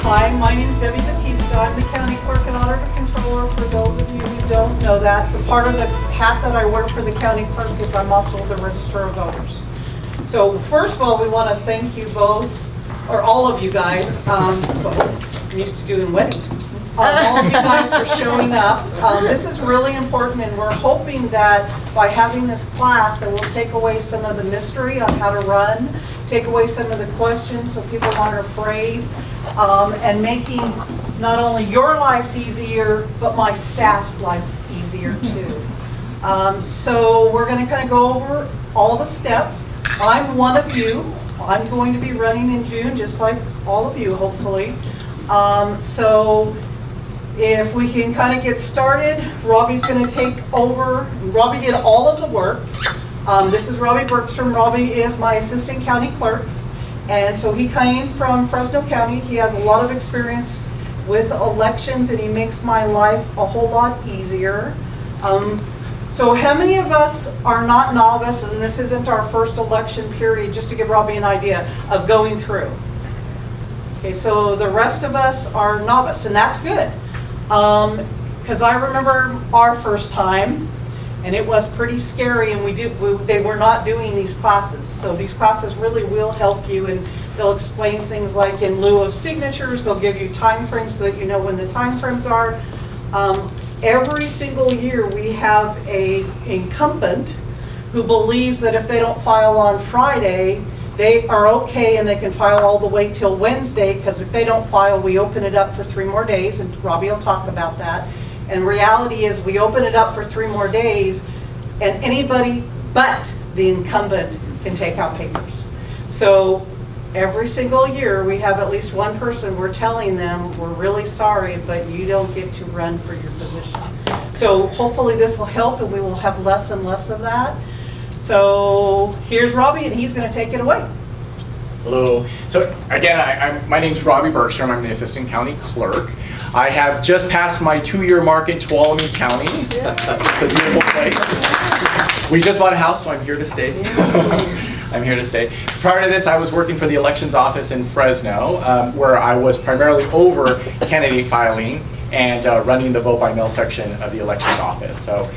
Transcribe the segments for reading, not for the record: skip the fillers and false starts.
Hi, my name is Debbie Batista. I'm the County Clerk and Auditor Controller. For those of you who don't know that, the part of the hat that I wear for the County Clerk is I'm also the Register of Voters. So first of all, we want to thank you both, or all of you guys, I'm used to doing weddings, all of you guys for showing up. This is really important, and we're hoping that by having this class that will take away some of the mystery on how to run, take away some of the questions so people aren't afraid, and making not only your lives easier, but my staff's life easier too. So we're going to kind of go over all the steps. I'm one of you. I'm going to be running in June, just like all of you, hopefully. So if we can kind of get started, Robbie's going to take over. Robbie did all of the work. This is Robbie Bergstrom. Robbie is my assistant county clerk. And so he came from Fresno County. He has a lot of experience with elections, and he makes my life a whole lot easier. So how many of us are not novices, and this isn't our first election period, just to give Robbie an idea of going through? Okay, so the rest of us are novice, and that's good. Because I remember our first time, and it was pretty scary, and they were not doing these classes. So these classes really will help you, and they'll explain things like in lieu of signatures, they'll give you time frames so that you know when the time frames are. Every single year we have a incumbent who believes that if they don't file on Friday, they are okay and they can file all the way till Wednesday, because if they don't file, we open it up for 3 more days, and Robbie will talk about that. And reality is we open it up for 3 more days, and anybody but the incumbent can take out papers. So every single year we have at least one person, we're telling them, we're really sorry, but you don't get to run for your position. So hopefully this will help, and we will have less and less of that. So here's Robbie, and he's going to take it away. Hello. So again, my name's Robbie Bergstrom. I'm the assistant county clerk. I have just passed my 2-year mark in Tuolumne County. It's a beautiful place. We just bought a house, so I'm here to stay. I'm here to stay. Prior to this, I was working for the elections office in Fresno, where I was primarily over candidate filing and running the vote by mail section of the elections office. So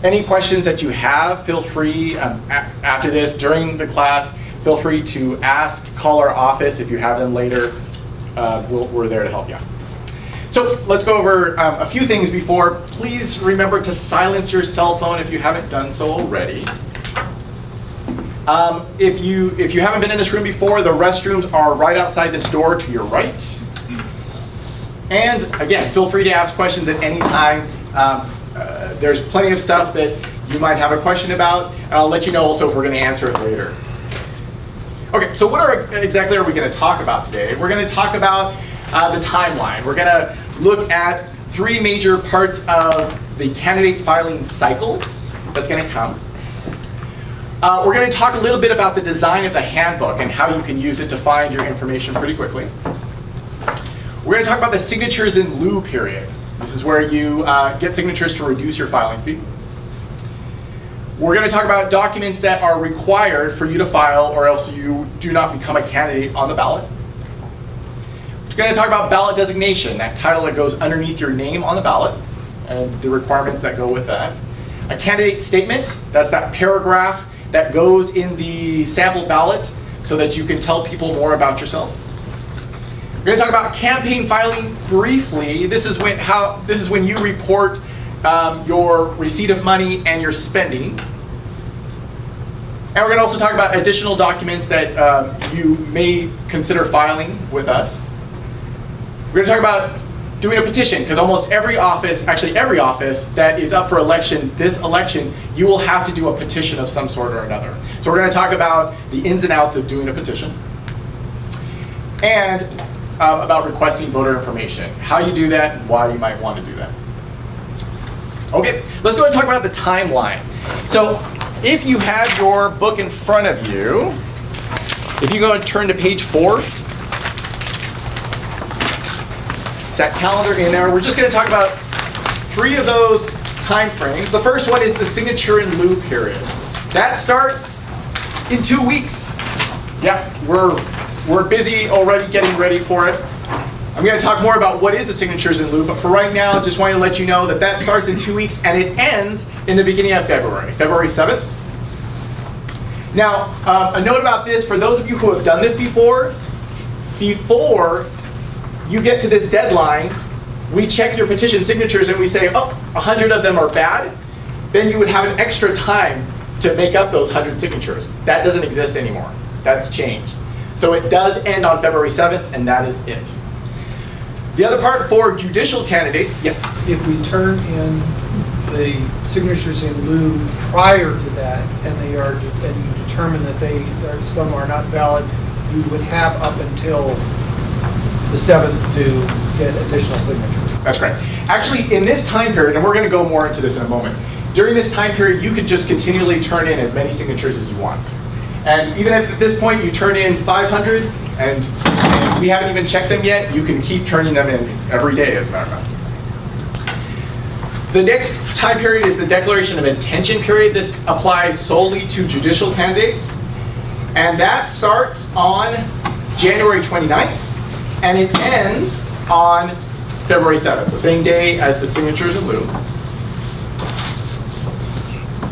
any questions that you have, feel free after this, during the class, feel free to ask, call our office if you have them later. We're there to help you. So let's go over a few things before. Please remember to silence your cell phone if you haven't done so already. If you haven't been in this room before, the restrooms are right outside this door to your right. And again, feel free to ask questions at any time. There's plenty of stuff that you might have a question about, and I'll let you know also if we're going to answer it later. Okay, so what exactly are we going to talk about today? We're going to talk about the timeline. We're going to look at 3 major parts of the candidate filing cycle that's going to come. We're going to talk a little bit about the design of the handbook and how you can use it to find your information pretty quickly. We're going to talk about the signatures in lieu period. This is where you get signatures to reduce your filing fee. We're going to talk about documents that are required for you to file, or else you do not become a candidate on the ballot. We're going to talk about ballot designation, that title that goes underneath your name on the ballot, and the requirements that go with that. A candidate statement, that's that paragraph that goes in the sample ballot so that you can tell people more about yourself. We're going to talk about campaign filing briefly. This is when you report your receipt of money and your spending. And we're going to also talk about additional documents that you may consider filing with us. We're going to talk about doing a petition, because almost every office, actually every office that is up for election this election, you will have to do a petition of some sort or another. So we're going to talk about the ins and outs of doing a petition, and about requesting voter information, how you do that, and why you might want to do that. Okay, let's go and talk about the timeline. So if you have your book in front of you, if you go and turn to page 4, that calendar in there. We're just going to talk about 3 of those time frames. The first one is the signature in lieu period. That starts in 2 weeks. Yeah, we're busy already getting ready for it. I'm going to talk more about what is a signatures in lieu, but for right now, just wanted to let you know that that starts in 2 weeks and it ends in the beginning of February, February 7th. Now, a note about this, for those of you who have done this before you get to this deadline, we check your petition signatures and we say, oh, 100 of them are bad, then you would have an extra time to make up those 100 signatures. That doesn't exist anymore. That's changed. So it does end on February 7th, and that is it. The other part for judicial candidates, yes? If we turn in the signatures in lieu prior to that, and you determine that some are not valid, you would have up until the 7th to get additional signatures. That's correct. Actually, in this time period, and we're going to go more into this in a moment, during this time period, you could just continually turn in as many signatures as you want. And even if at this point you turn in 500 and we haven't even checked them yet, you can keep turning them in every day, as a matter of fact. The next time period is the declaration of intention period. This applies solely to judicial candidates. And that starts on January 29th, and it ends on February 7th, the same day as the signatures in lieu.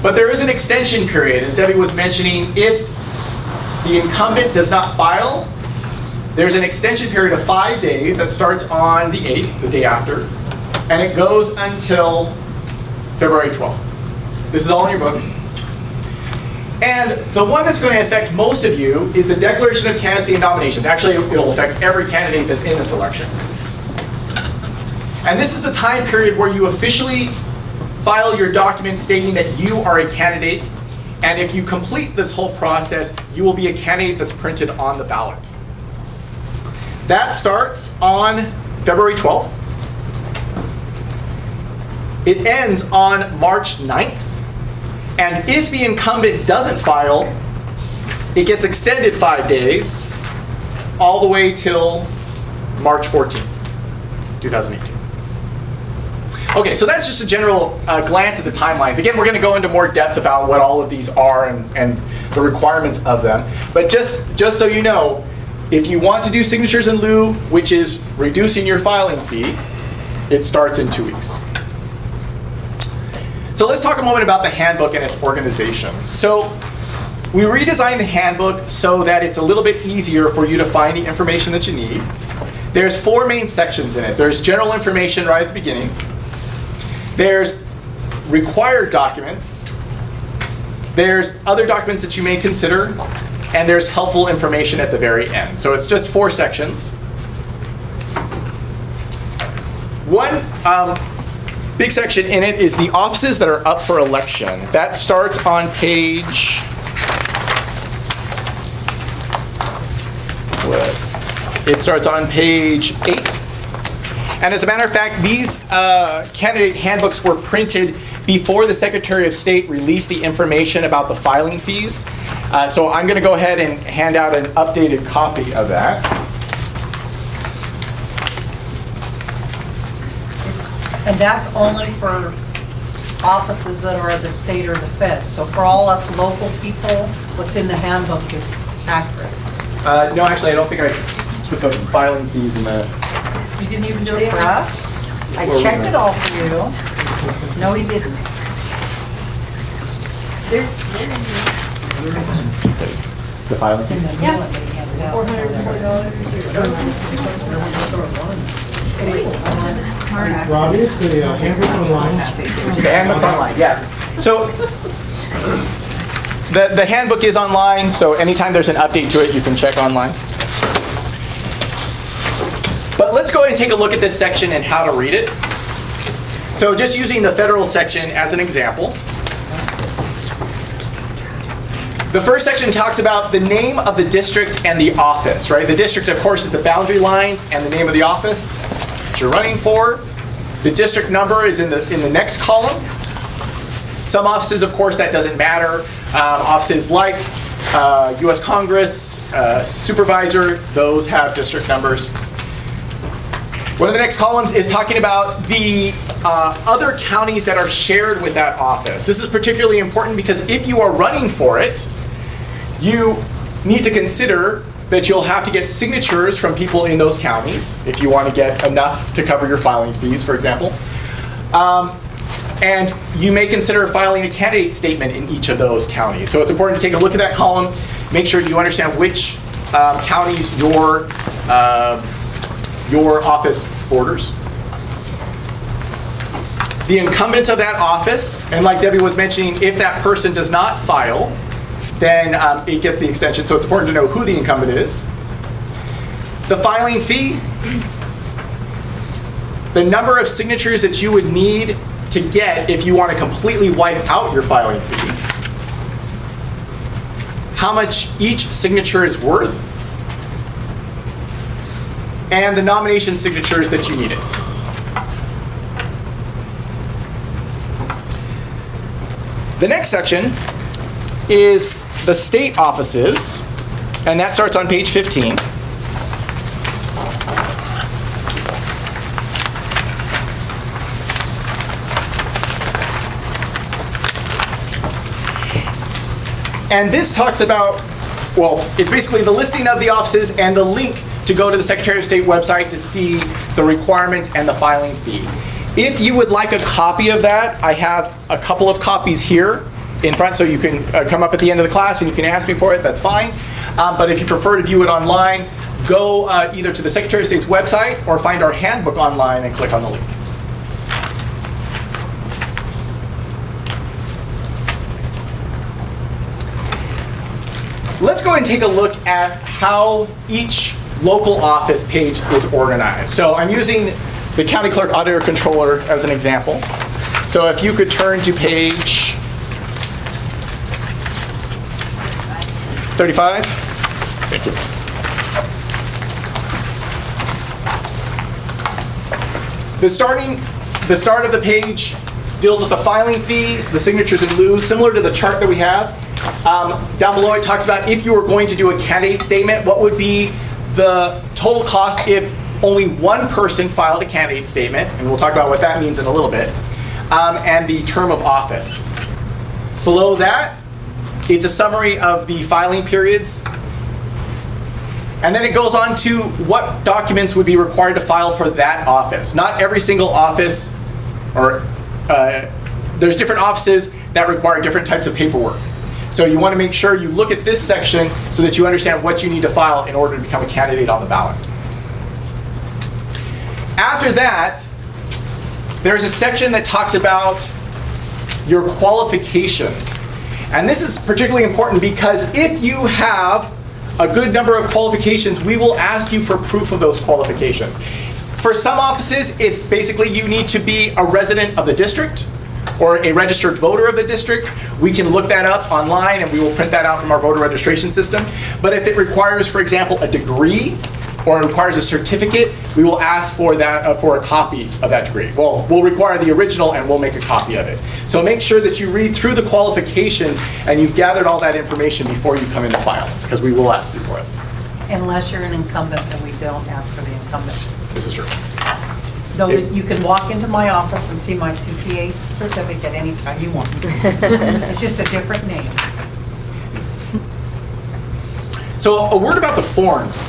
But there is an extension period, as Debbie was mentioning. If the incumbent does not file, there's an extension period of 5 days that starts on the 8th, the day after, and it goes until February 12th. This is all in your book. And the one that's going to affect most of you is the declaration of candidacy and nominations. Actually, it'll affect every candidate that's in this election. And this is the time period where you officially file your document stating that you are a candidate, and if you complete this whole process, you will be a candidate that's printed on the ballot. That starts on February 12th. It ends on March 9th, and if the incumbent doesn't file, it gets extended 5 days, all the way till March 14th, 2018. Okay, so that's just a general glance at the timelines. Again, we're going to go into more depth about what all of these are and the requirements of them. But just so you know, if you want to do signatures in lieu, which is reducing your filing fee, it starts in 2 weeks. So let's talk a moment about the handbook and its organization. So we redesigned the handbook so that it's a little bit easier for you to find the information that you need. There's 4 main sections in it. There's general information right at the beginning. There's required documents, there's other documents that you may consider, and there's helpful information at the very end. So it's just 4 sections. One big section in it is the offices that are up for election. That starts on page, it starts on page 8. And as a matter of fact, these candidate handbooks were printed before the Secretary of State released the information about the filing fees. So I'm going to go ahead and hand out an updated copy of that. And that's only for offices that are the state or the fed. So for all us local people, what's in the handbook is accurate. No, actually, I don't think I put the filing fees in the... You didn't even do it for us? I checked it all for you. No, he didn't. The filing fees? Robbie, is the handbook online? The handbook's online, yeah. So the handbook is online, so anytime there's an update to it, you can check online. But let's go ahead and take a look at this section and how to read it. So just using the federal section as an example. The first section talks about the name of the district and the office, right? The district, of course, is the boundary lines and the name of the office that you're running for. The district number is in the next column. Some offices, of course, that doesn't matter. Offices like U.S. Congress, supervisor, those have district numbers. One of the next columns is talking about the other counties that are shared with that office. This is particularly important because if you are running for it, you need to consider that you'll have to get signatures from people in those counties if you want to get enough to cover your filing fees, for example. And you may consider filing a candidate statement in each of those counties. So it's important to take a look at that column, make sure you understand which counties your office borders. The incumbent of that office, and like Debbie was mentioning, if that person does not file, then it gets the extension. So it's important to know who the incumbent is. The filing fee, the number of signatures that you would need to get if you want to completely wipe out your filing fee, how much each signature is worth, and the nomination signatures that you needed. The next section is the state offices, and that starts on page 15. And this talks about, well, it's basically the listing of the offices and the link to go to the Secretary of State website to see the requirements and the filing fee. If you would like a copy of that, I have a couple of copies here in front, so you can come up at the end of the class and you can ask me for it, that's fine. But if you prefer to view it online, go either to the Secretary of State's website or find our handbook online and click on the link. Let's go and take a look at how each local office page is organized. So I'm using the County Clerk Auditor Controller as an example. So if you could turn to page 35. Thank you. The start of the page deals with the filing fee, the signatures in lieu, similar to the chart that we have. Down below it talks about if you were going to do a candidate statement, what would be the total cost if only one person filed a candidate statement, and we'll talk about what that means in a little bit, and the term of office. Below that, it's a summary of the filing periods, and then it goes on to what documents would be required to file for that office. Not every single office, or there's different offices that require different types of paperwork. So you want to make sure you look at this section so that you understand what you need to file in order to become a candidate on the ballot. After that, there's a section that talks about your qualifications. And this is particularly important because if you have a good number of qualifications, we will ask you for proof of those qualifications. For some offices, it's basically you need to be a resident of the district or a registered voter of the district. We can look that up online and we will print that out from our voter registration system. But if it requires, for example, a degree or it requires a certificate, we will ask for that for a copy of that degree. Well, we'll require the original and we'll make a copy of it. So make sure that you read through the qualifications and you've gathered all that information before you come in to file, because we will ask you for it. Unless you're an incumbent, and we don't ask for the incumbent. This is true. Though you can walk into my office and see my CPA certificate anytime you want. It's just a different name. So a word about the forms.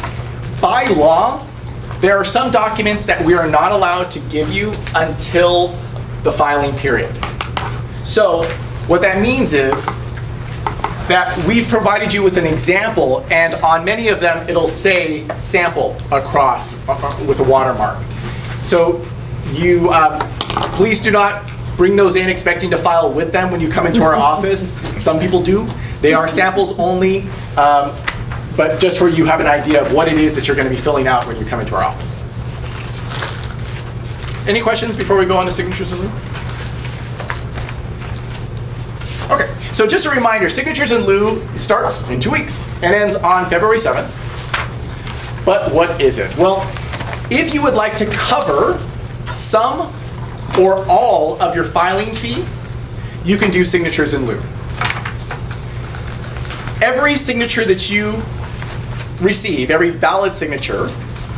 By law, there are some documents that we are not allowed to give you until the filing period. So what that means is that we've provided you with an example, and on many of them it'll say sample across with a watermark. So you please do not bring those in expecting to file with them when you come into our office. Some people do. They are samples only, but just for you have an idea of what it is that you're going to be filling out when you come into our office. Any questions before we go on to signatures in lieu? Okay, so just a reminder, signatures in lieu starts in 2 weeks and ends on February 7th. But what is it? Well, if you would like to cover some or all of your filing fee, you can do signatures in lieu. Every signature that you receive, every valid signature,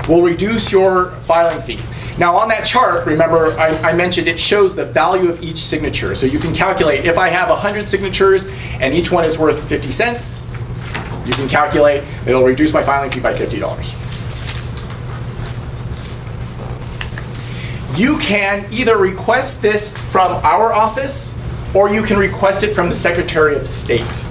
will reduce your filing fee. Now on that chart, remember I mentioned it shows the value of each signature. So you can calculate if I have 100 signatures and each one is worth 50 cents, You can calculate, it'll reduce my filing fee by $50. You can either request this from our office, or you can request it from the Secretary of State.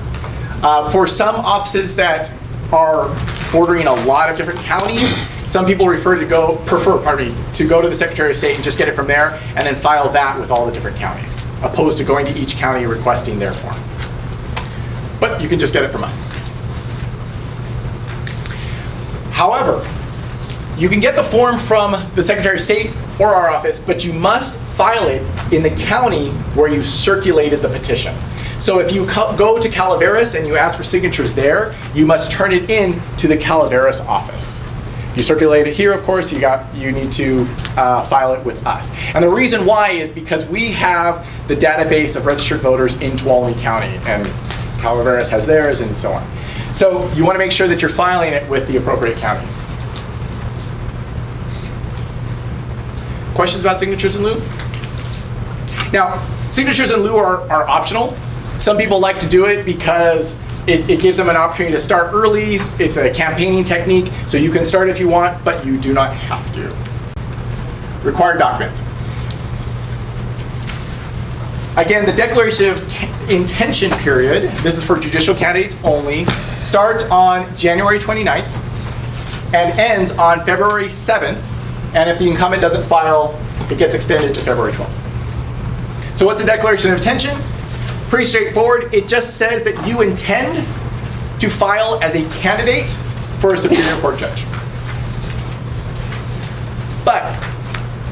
For some offices that are bordering a lot of different counties, some people prefer to go to the Secretary of State and just get it from there, and then file that with all the different counties, opposed to going to each county and requesting their form. But you can just get it from us. However, you can get the form from the Secretary of State or our office, but you must file it in the county where you circulated the petition. So if you go to Calaveras and you ask for signatures there, you must turn it in to the Calaveras office. If you circulate it here, of course, you need to file it with us. And the reason why is because we have the database of registered voters in Tuolumne County, and Calaveras has theirs, and so on. So you want to make sure that you're filing it with the appropriate county. Questions about signatures in lieu? Now, signatures in lieu are optional. Some people like to do it because it gives them an opportunity to start early. It's a campaigning technique, so you can start if you want, but you do not have to. Required documents. Again, the declaration of intention period, this is for judicial candidates only, starts on January 29th and ends on February 7th. And if the incumbent doesn't file, it gets extended to February 12th. So what's a declaration of intention? Pretty straightforward. It just says that you intend to file as a candidate for a Superior Court judge. But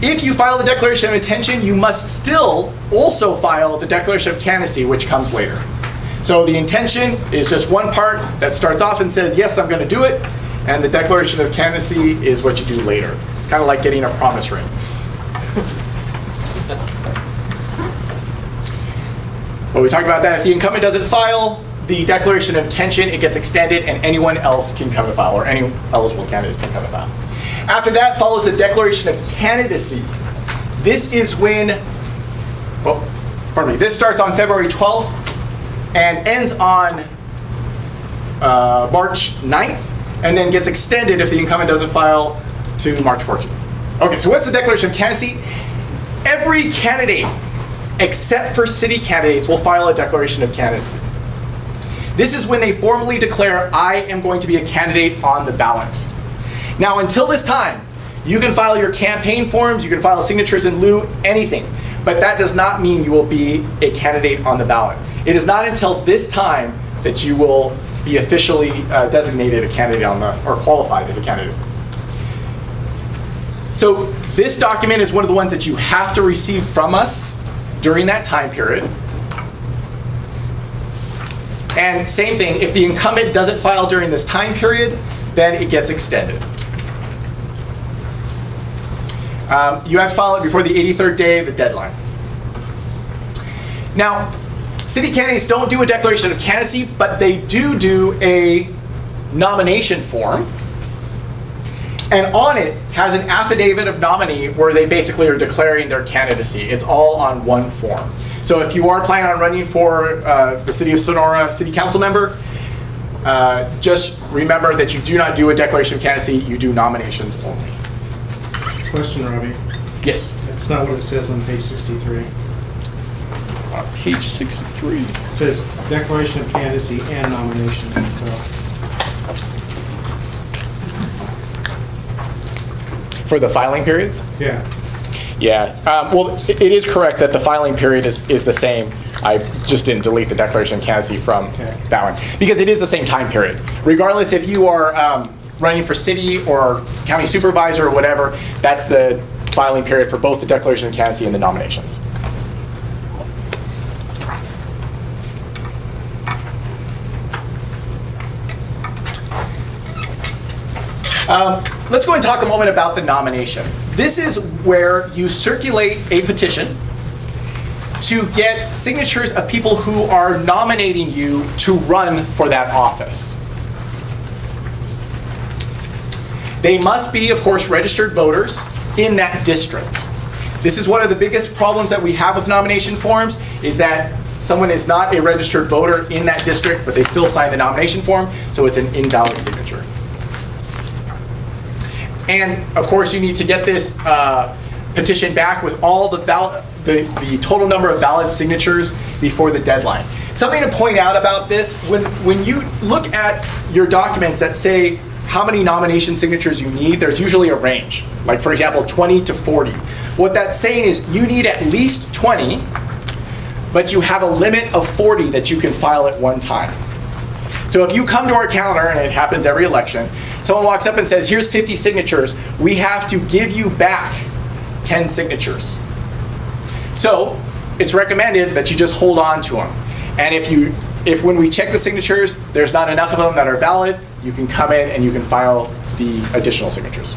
if you file the declaration of intention, you must still also file the declaration of candidacy, which comes later. So the intention is just one part that starts off and says, yes, I'm going to do it. And the declaration of candidacy is what you do later. It's kind of like getting a promise ring. Well, we talked about that. If the incumbent doesn't file the declaration of intention, it gets extended and anyone else can come and file, or any eligible candidate can come and file. After that follows the declaration of candidacy. This is when, this starts on February 12th and ends on March 9th, and then gets extended if the incumbent doesn't file to March 14th. Okay, so what's the declaration of candidacy? Every candidate, except for city candidates, will file a declaration of candidacy. This is when they formally declare, I am going to be a candidate on the ballot. Now, until this time, you can file your campaign forms, you can file signatures in lieu, anything. But that does not mean you will be a candidate on the ballot. It is not until this time that you will be officially designated a candidate or qualified as a candidate. So this document is one of the ones that you have to receive from us during that time period. And same thing, if the incumbent doesn't file during this time period, then it gets extended. You have to file it before the 83rd day of the deadline. Now, city candidates don't do a declaration of candidacy, but they do a nomination form. And on it has an affidavit of nominee where they basically are declaring their candidacy. It's all on one form. So if you are planning on running for the City of Sonora City Council member, just remember that you do not do a declaration of candidacy, you do nominations only. Question, Robbie. Yes? That's not what it says on page 63. On page 63. It says declaration of candidacy and nomination, so. For the filing periods? Yeah. Yeah, well, it is correct that the filing period is the same. I just didn't delete the declaration of candidacy from that one, because it is the same time period. Regardless if you are running for city or county supervisor or whatever, that's the filing period for both the declaration of candidacy and the nominations. Let's go and talk a moment about the nominations. This is where you circulate a petition to get signatures of people who are nominating you to run for that office. They must be, of course, registered voters in that district. This is one of the biggest problems that we have with nomination forms, is that someone is not a registered voter in that district, but they still sign the nomination form, so it's an invalid signature. And of course, you need to get this petition back with all the total number of valid signatures before the deadline. Something to point out about this, when you look at your documents that say how many nomination signatures you need, there's usually a range. Like for example, 20 to 40. What that's saying is you need at least 20, but you have a limit of 40 that you can file at one time. So if you come to our calendar, and it happens every election, someone walks up and says, here's 50 signatures, we have to give you back 10 signatures. So it's recommended that you just hold on to them. And if when we check the signatures, there's not enough of them that are valid, you can come in and you can file the additional signatures.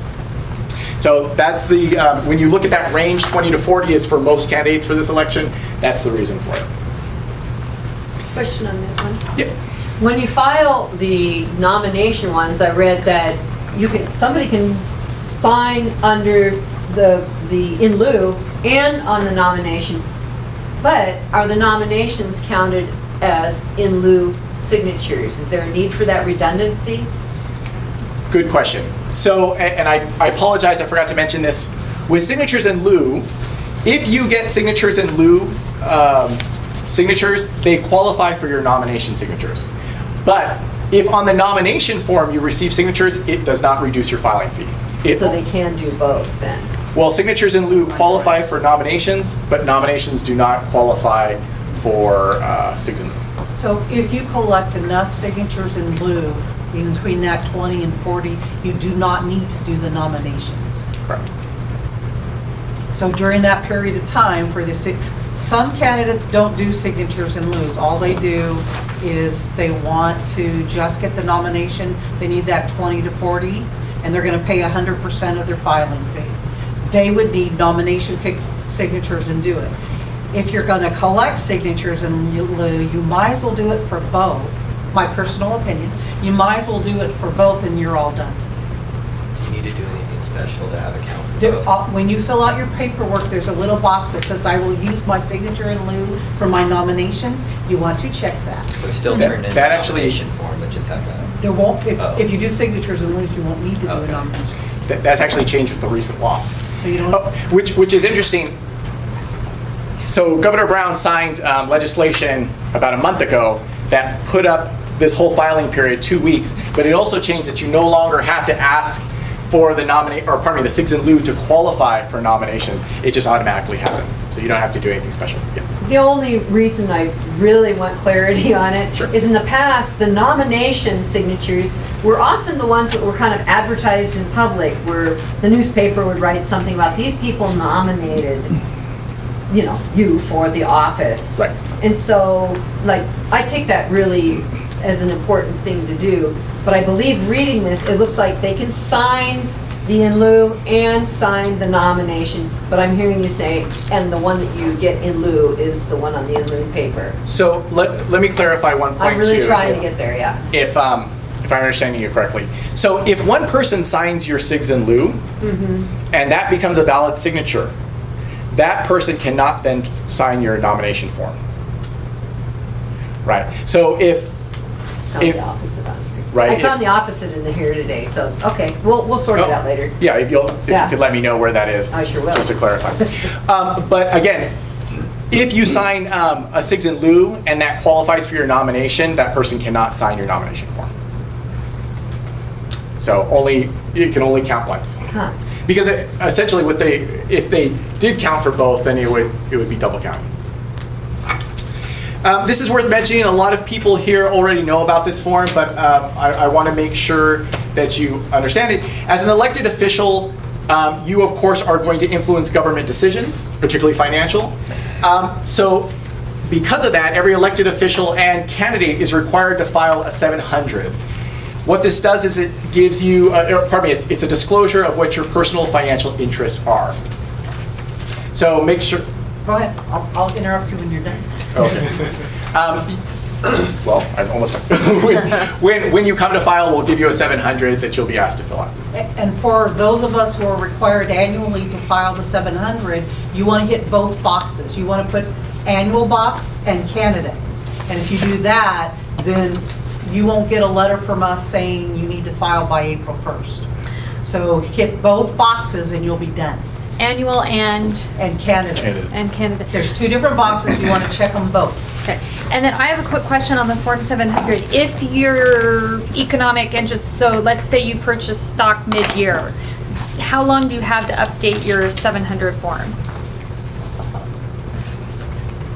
So that's the, when you look at that range, 20 to 40 is for most candidates for this election, that's the reason for it. Question on that one. Yeah. When you file the nomination ones, I read that somebody can sign under the in lieu and on the nomination, but are the nominations counted as in lieu signatures? Is there a need for that redundancy? Good question. So, and I apologize, I forgot to mention this. With signatures in lieu, if you get signatures in lieu signatures, they qualify for your nomination signatures. But if on the nomination form you receive signatures, it does not reduce your filing fee. So they can do both then? Well, signatures in lieu qualify for nominations, but nominations do not qualify for SIGs in lieu. So if you collect enough signatures in lieu, in between that 20 and 40, you do not need to do the nominations. Correct. So during that period of time for some candidates don't do signatures in lieu. All they do is they want to just get the nomination. They need that 20 to 40, and they're going to pay 100% of their filing fee. They would need nomination signatures and do it. If you're going to collect signatures in lieu, you might as well do it for both. My personal opinion, you might as well do it for both, and you're all done. Do you need to do anything special to have a count for both? When you fill out your paperwork, there's a little box that says, I will use my signature in lieu for my nominations. You want to check that. So still turn in the that actually- nomination form, but just have that. There won't, Oh. if you do signatures in lieu, you won't need to do a Okay. nomination. That's actually changed with the recent law. So you don't. Which is interesting. So Governor Brown signed legislation about a month ago that put up this whole filing period 2 weeks, but it also changed that you no longer have to ask for the the SIGs in lieu to qualify for nominations. It just automatically happens, so you don't have to do anything special. Yeah. The only reason I really want clarity on it Sure. is in the past, the nomination signatures were often the ones that were kind of advertised in public, where the newspaper would write something about these people nominated, you for the office. Right. And so, I take that really as an important thing to do, but I believe reading this, it looks like they can sign the in lieu and sign the nomination, but I'm hearing you say, and the one that you get in lieu is the one on the in lieu paper. So let me clarify one point I'm really too, trying to if- get there, yeah. If I'm understanding you correctly. So if one person signs your SIGs in lieu, and that becomes a valid signature, that person cannot then sign your nomination form. Right. So if Found the opposite on here. Right, I found if- the opposite in the here today, so, okay, we'll sort it out later. Yeah, if you Yeah. could let me know where that is. I sure will. Just to clarify. But again, if you sign a SIGs in lieu and that qualifies for your nomination, that person cannot sign your nomination form. So you can only count once. Huh. Because essentially if they did count for both, then it would be double counting. This is worth mentioning. A lot of people here already know about this form, but I want to make sure that you understand it. As an elected official, you of course are going to influence government decisions, particularly financial. So because of that, every elected official and candidate is required to file a 700. What this does is it gives you, it's a disclosure of what your personal financial interests are. So make sure. Go ahead, I'll interrupt you when you're done. Okay. Well, I'm almost done. when you come to file, we'll give you a 700 that you'll be asked to fill out. And for those of us who are required annually to file the 700, you want to hit both boxes. You want to put annual box and candidate. And if you do that, then you won't get a letter from us saying you need to file by April 1st. So hit both boxes and you'll be done. Annual and Candidate. candidate. There's 2 different boxes, you want to check them both. Okay. And then I have a quick question on the Form 700. If your economic interest, so let's say you purchase stock mid-year, how long do you have to update your 700 form?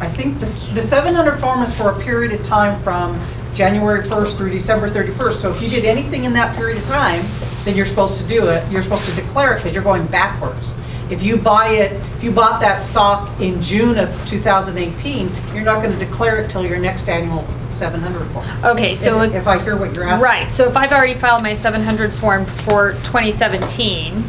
I think the 700 form is for a period of time from January 1st through December 31st. So if you did anything in that period of time, then you're supposed to do it. You're supposed to declare it because you're going backwards. If you bought that stock in June of 2018, you're not going to declare it till your next annual 700 form. Okay, so If I hear what you're asking. right, so if I've already filed my 700 form for 2017,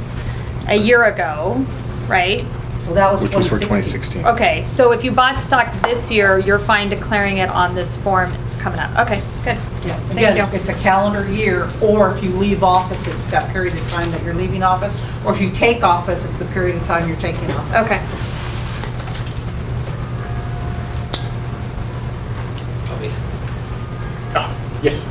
a year ago, right? Well, that was Which was for 2016. 2016. Okay, so if you bought stock this year, you're fine declaring it on this form coming up. Okay, good. Yeah. Thank Again, you. it's a calendar year, or if you leave office, it's that period of time that you're leaving office, or if you take office, it's the period of time you're taking office. Okay. Probably. Oh, yes.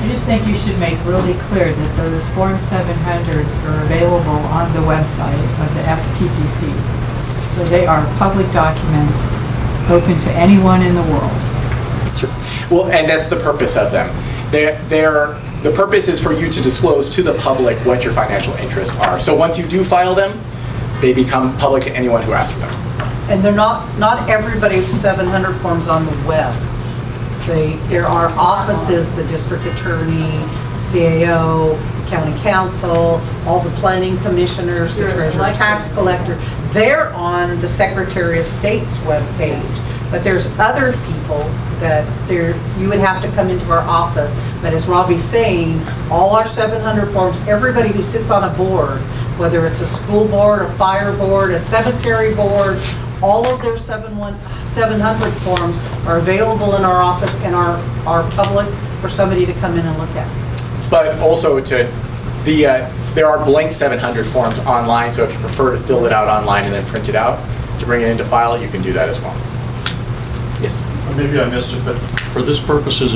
I just think you should make really clear that those Form 700s are available on the website of the FPPC. So they are public documents, open to anyone in the world. Sure. Well, and that's the purpose of them. The purpose is for you to disclose to the public what your financial interests are. So once you do file them, they become public to anyone who asks for them. And they're not everybody's 700 forms on the web. There are offices, the district attorney, CAO, county council, all the planning commissioners, the treasurer, tax collector. They're on the Secretary of State's webpage. But there's other people that you would have to come into our office. But as Robbie's saying, all our 700 forms, everybody who sits on a board, whether it's a school board, a fire board, a cemetery board, all of their 700 forms are available in our office and are public for somebody to come in and look at. But also there are blank 700 forms online, so if you prefer to fill it out online and then print it out to bring it into file, you can do that as well. Yes? Maybe I missed it, but for this purposes,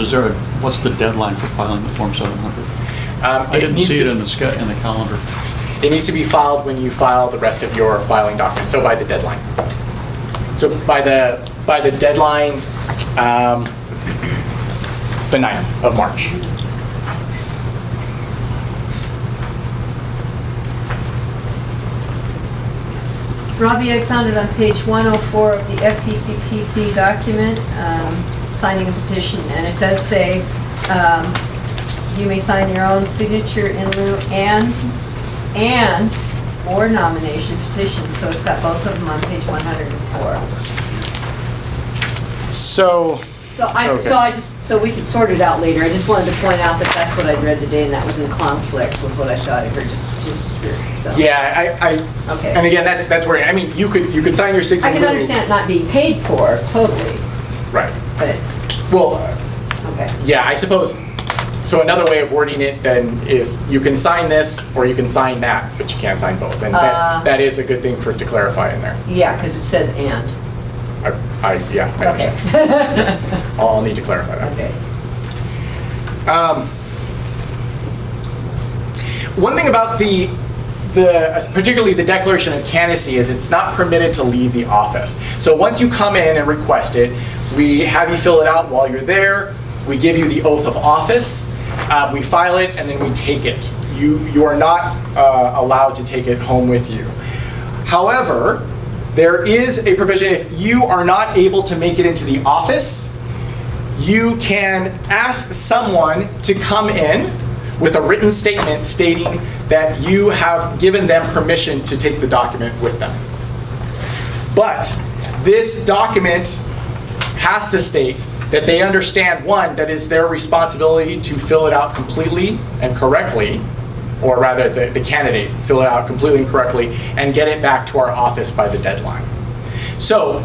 what's the deadline for filing the Form 700? I didn't see it in the calendar. It needs to be filed when you file the rest of your filing documents, so by the deadline. So by the deadline, the 9th of March. Robbie, I found it on page 104 of the FPCPC document, signing a petition, and it does say, you may sign your own signature in lieu and or nomination petition, so it's got both of them on page 104. So, So we could sort it out later. I just wanted to point out that that's what I'd read today, and that was in conflict with what I thought I heard, so. yeah, Okay. and again, that's where, I mean, you could sign your 6 I in can lieu. understand it not being paid for, totally, Right. but, Well, okay. yeah, I suppose, so another way of wording it then is you can sign this or you can sign that, but you can't sign both. And that is a good thing to clarify in there. Yeah, because it says and. I understand. I'll need to clarify that. Okay. One thing about particularly the declaration of candidacy is it's not permitted to leave the office. So once you come in and request it, we have you fill it out while you're there. We give you the oath of office. We file it and then we take it. You are not allowed to take it home with you. However, there is a provision if you are not able to make it into the office, you can ask someone to come in with a written statement stating that you have given them permission to take the document with them. But this document has to state that they understand, one, that it's their responsibility to fill it out completely and correctly, or rather the candidate fill it out completely and correctly and get it back to our office by the deadline. So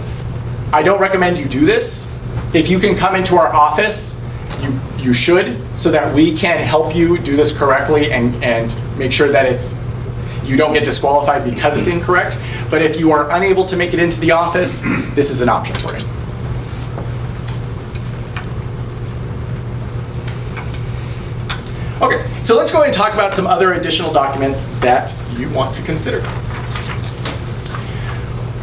I don't recommend you do this. If you can come into our office, you should, so that we can help you do this correctly and make sure that You don't get disqualified because it's incorrect, but if you are unable to make it into the office, this is an option for you. Okay, so let's go ahead and talk about some other additional documents that you want to consider.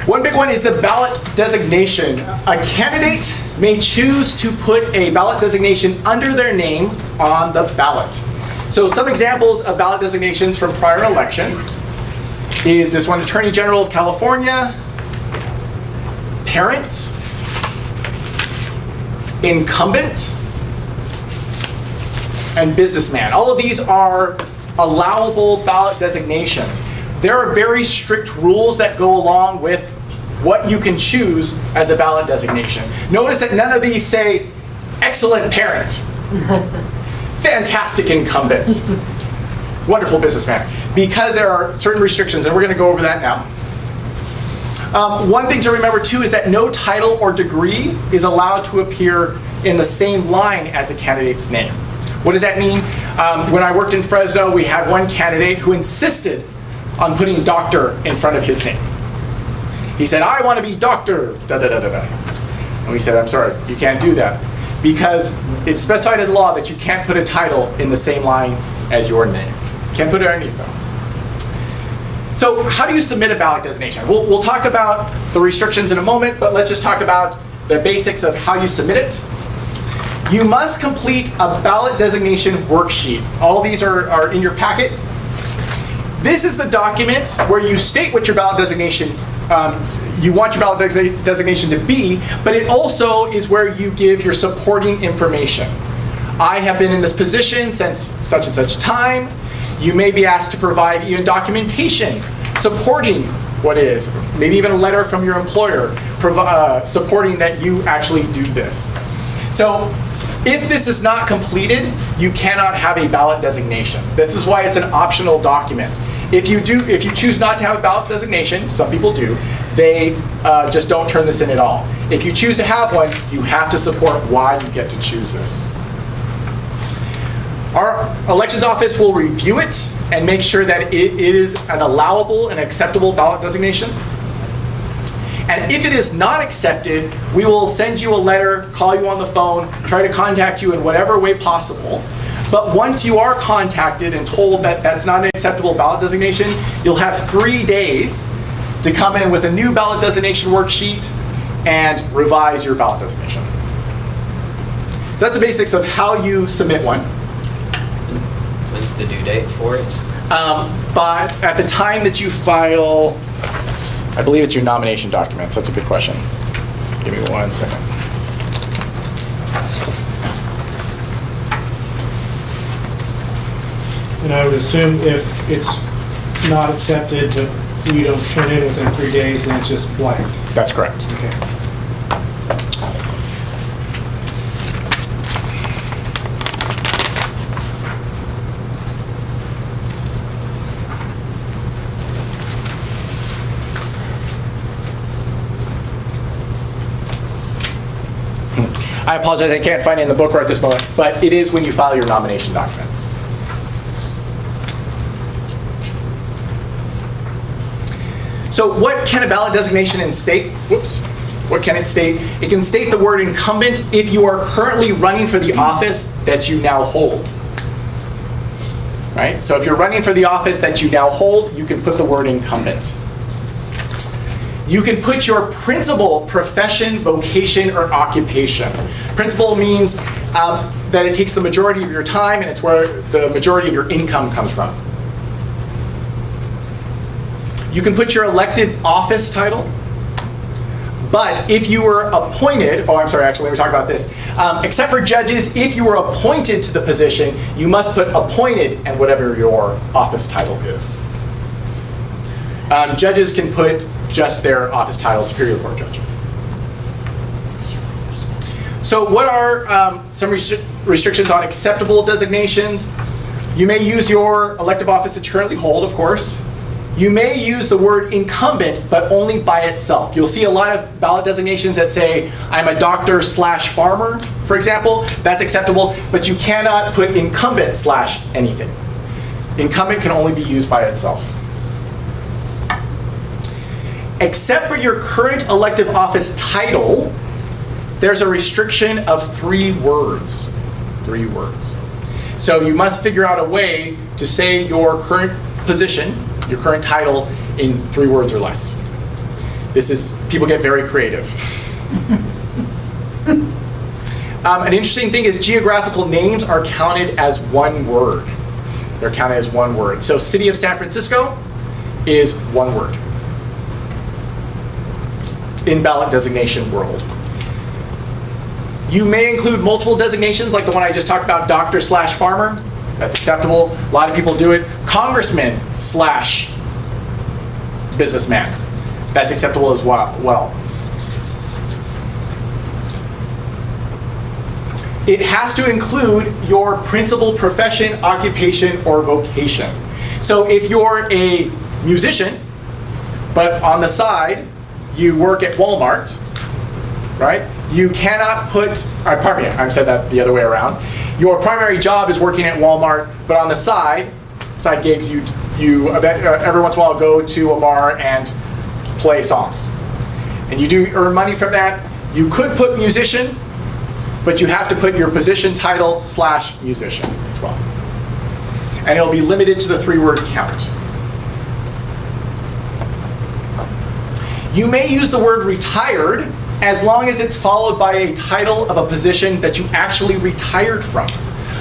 One big one is the ballot designation. A candidate may choose to put a ballot designation under their name on the ballot. So some examples of ballot designations from prior elections is this one: Attorney General of California, parent, incumbent, and businessman. All of these are allowable ballot designations. There are very strict rules that go along with what you can choose as a ballot designation. Notice that none of these say excellent parent, fantastic incumbent, wonderful businessman, because there are certain restrictions, and we're going to go over that now. One thing to remember too is that no title or degree is allowed to appear in the same line as a candidate's name. What does that mean? When I worked in Fresno, we had one candidate who insisted on putting doctor in front of his name. He said, I want to be Dr. da-da-da-da-da. And we said, I'm sorry, you can't do that, because it's specified in law that you can't put a title in the same line as your name. You can't put it underneath them. So how do you submit a ballot designation? We'll talk about the restrictions in a moment, but let's just talk about the basics of how you submit it. You must complete a ballot designation worksheet. All these are in your packet. This is the document where you state what your ballot designation, you want your ballot designation to be, but it also is where you give your supporting information. I have been in this position since such and such time. You may be asked to provide even documentation supporting what is, maybe even a letter from your employer supporting that you actually do this. So if this is not completed, you cannot have a ballot designation. This is why it's an optional document. If you choose not to have a ballot designation, some people do, they just don't turn this in at all. If you choose to have one, you have to support why you get to choose this. Our elections office will review it and make sure that it is an allowable and acceptable ballot designation. And if it is not accepted, we will send you a letter, call you on the phone, try to contact you in whatever way possible. But once you are contacted and told that that's not an acceptable ballot designation, you'll have 3 days to come in with a new ballot designation worksheet and revise your ballot designation. So that's the basics of how you submit one. When's the due date for it? But at the time that you file, I believe it's your nomination documents. That's a good question. Give me 1 second. And I would assume if it's not accepted, but you don't turn in within 3 days, then it's just blank. That's correct. Okay. I apologize, I can't find it in the book right this moment, but it is when you file your nomination documents. So what can a ballot designation state? Whoops. What can it state? It can state the word incumbent if you are currently running for the office that you now hold. Right? So if you're running for the office that you now hold, you can put the word incumbent. You can put your principal profession, vocation, or occupation. Principal means that it takes the majority of your time and it's where the majority of your income comes from. You can put your elected office title, but if you were appointed, let me talk about this. Except for judges, if you were appointed to the position, you must put appointed and whatever your office title is. Judges can put just their office title, Superior Court judge. So what are some restrictions on acceptable designations? You may use your elective office that you currently hold, of course. You may use the word incumbent, but only by itself. You'll see a lot of ballot designations that say, I'm a doctor/farmer, for example. That's acceptable, but you cannot put incumbent/anything. Incumbent can only be used by itself. Except for your current elective office title, there's a restriction of 3 words. 3 words. So you must figure out a way to say your current position, your current title, in 3 words or less. People get very creative. An interesting thing is geographical names are counted as 1 word. They're counted as 1 word. So City of San Francisco is 1 word in ballot designation world. You may include multiple designations like the one I just talked about, doctor/farmer. That's acceptable. A lot of people do it. Congressman/businessman. That's acceptable as well. It has to include your principal profession, occupation, or vocation. So if you're a musician, but on the side, you work at Walmart, right? You cannot put, pardon me, I said that the other way around. Your primary job is working at Walmart, but on the side gigs, you every once in a while go to a bar and play songs. And you do earn money from that. You could put musician, but you have to put your position title /musician as well. And it'll be limited to the 3-word count. You may use the word retired as long as it's followed by a title of a position that you actually retired from.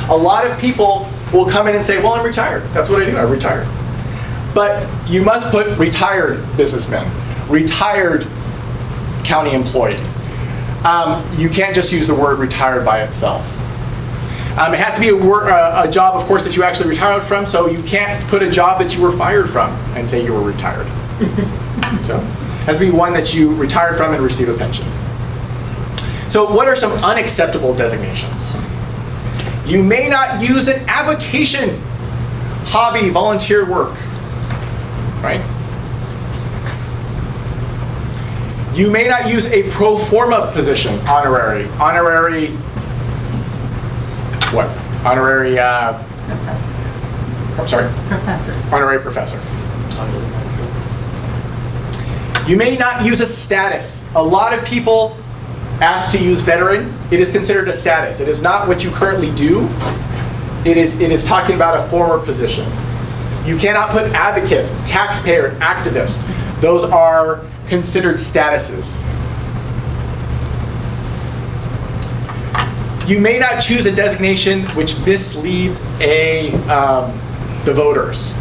A lot of people will come in and say, well, I'm retired. That's what I do, I'm retired. But you must put retired businessman, retired county employee. You can't just use the word retired by itself. It has to be a job, of course, that you actually retired from, so you can't put a job that you were fired from and say you were retired. So it has to be one that you retired from and receive a pension. So what are some unacceptable designations? You may not use an avocation, hobby, volunteer work, right? You may not use a pro forma position, honorary. Honorary, what? Honorary, Professor. I'm sorry? Professor. Honorary professor. You may not use a status. A lot of people ask to use veteran. It is considered a status. It is not what you currently do. It is talking about a former position. You cannot put advocate, taxpayer, activist. Those are considered statuses. You may not choose a designation which misleads the voters.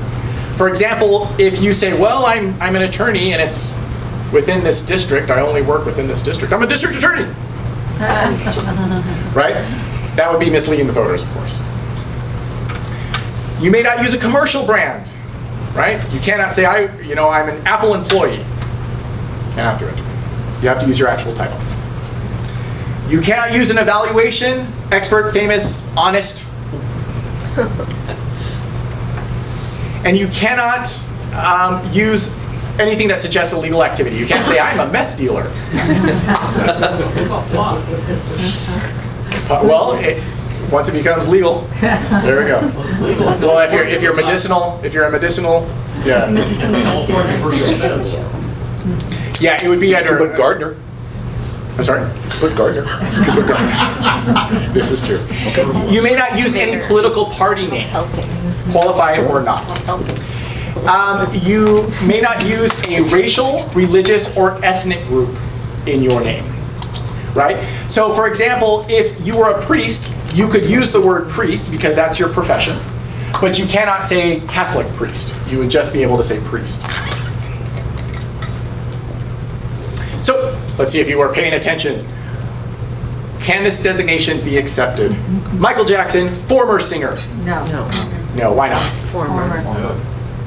For example, if you say, well, I'm an attorney and it's within this district, I only work within this district, I'm a district attorney. Right? That would be misleading the voters, of course. You may not use a commercial brand, right? You cannot say, I'm an Apple employee. You cannot do it. You have to use your actual title. You cannot use an evaluation, expert, famous, honest. And you cannot use anything that suggests illegal activity. You can't say, I'm a meth dealer. Well, once it becomes legal, there we go. Well, if you're medicinal, yeah. Yeah, it would be under. But Gardner. I'm sorry? Put Gardner. This is true. You may not use any political party name, qualified or not. You may not use a racial, religious, or ethnic group in your name, right? So for example, if you were a priest, you could use the word priest because that's your profession, but you cannot say Catholic priest. You would just be able to say priest. So let's see if you were paying attention. Can this designation be accepted? Michael Jackson, former singer. No. No, why not?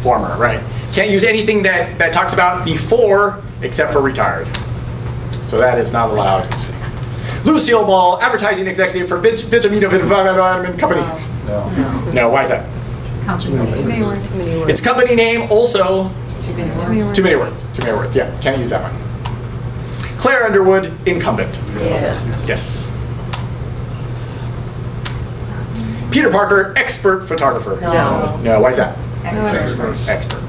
Former, right. Can't use anything that talks about before except for retired. So that is not allowed. Lucille Ball, advertising executive for Vitamin Company. No, why is that? Too many words. It's company name, also Too many words. too many words. Too many words, yeah, can't use that one. Claire Underwood, incumbent. Yes. Yes. Peter Parker, expert photographer. No. No, why is that? Expert. Expert.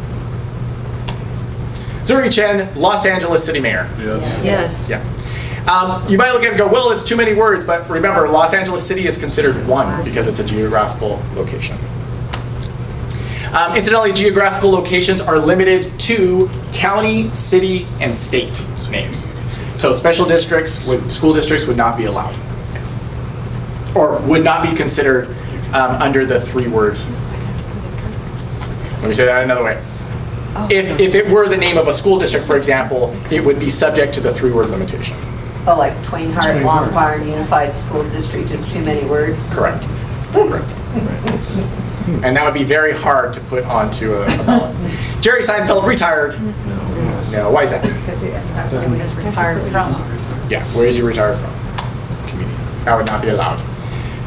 Zuri Chen, Los Angeles City Mayor. Yes. Yeah. You might look at it and go, well, it's too many words, but remember, Los Angeles City is considered one because it's a geographical location. Incidentally, geographical locations are limited to county, city, and state names. So special districts, school districts would not be allowed, or would not be considered under the 3-word. Let me say that another way. If it were the name of a school district, for example, it would be subject to the 3-word limitation. Oh, like Twain Harte, Lost Byron Unified School District, just too many words? Correct. Correct. And that would be very hard to put onto a ballot. Jerry Seinfeld, retired. No, why is that? Because that's where he was retired from. Yeah, where is he retired from? Comedian. That would not be allowed.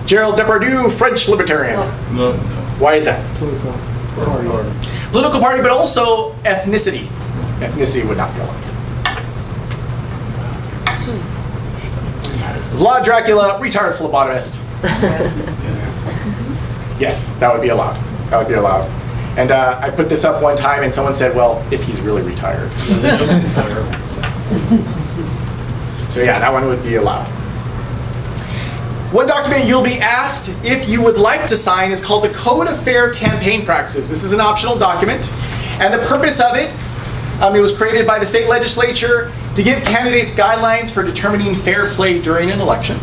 Gerald Depardieu, French libertarian. No. Why is that? Political party, but also ethnicity. Ethnicity would not be allowed. Vlad Dracula, retired phlebotomist. Yes, that would be allowed. That would be allowed. And I put this up one time and someone said, well, if he's really retired. So yeah, that one would be allowed. One document you'll be asked if you would like to sign is called the Code of Fair Campaign Practices. This is an optional document, and the purpose of it, it was created by the state legislature to give candidates guidelines for determining fair play during an election,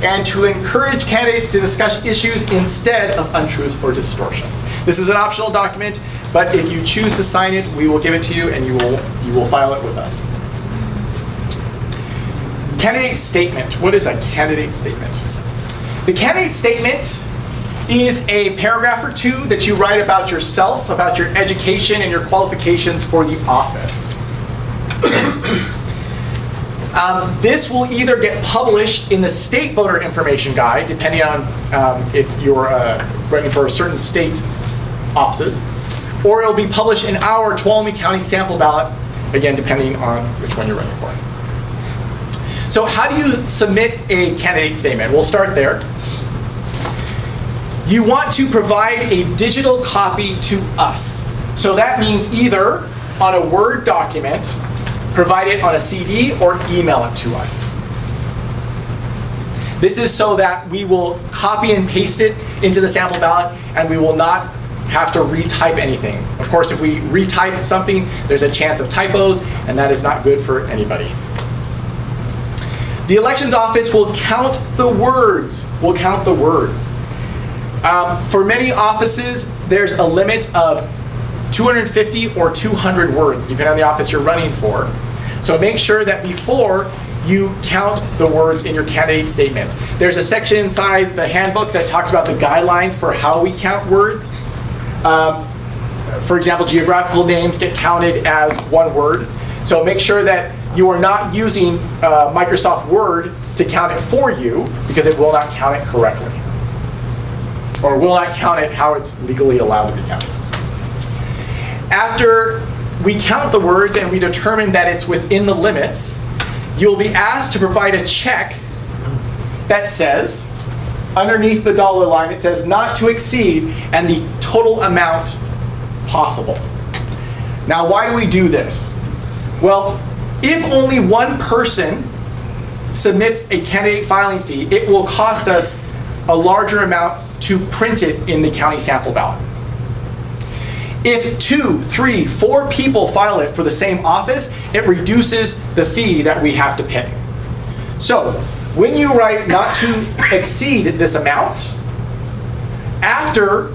and to encourage candidates to discuss issues instead of untruths or distortions. This is an optional document, but if you choose to sign it, we will give it to you and you will file it with us. Candidate statement. What is a candidate statement? The candidate statement is a paragraph or two that you write about yourself, about your education and your qualifications for the office. This will either get published in the state voter information guide, depending on if you're running for certain state offices, or it'll be published in our Tuolumne County sample ballot, again, depending on which one you're running for. So how do you submit a candidate statement? We'll start there. You want to provide a digital copy to us. So that means either on a Word document, provide it on a CD, or email it to us. This is so that we will copy and paste it into the sample ballot and we will not have to retype anything. Of course, if we retype something, there's a chance of typos, and that is not good for anybody. The elections office will count the words. Will count the words. For many offices, there's a limit of 250 or 200 words, depending on the office you're running for. So make sure that before you count the words in your candidate statement. There's a section inside the handbook that talks about the guidelines for how we count words. For example, geographical names get counted as one word. So make sure that you are not using Microsoft Word to count it for you, because it will not count it correctly. Or will not count it how it's legally allowed to be counted. After we count the words and we determine that it's within the limits, you'll be asked to provide a check that says, underneath the dollar line, it says not to exceed and the total amount possible. Now, why do we do this? Well, if only one person submits a candidate filing fee, it will cost us a larger amount to print it in the county sample ballot. If 2, 3, 4 people file it for the same office, it reduces the fee that we have to pay. So, when you write not to exceed this amount, after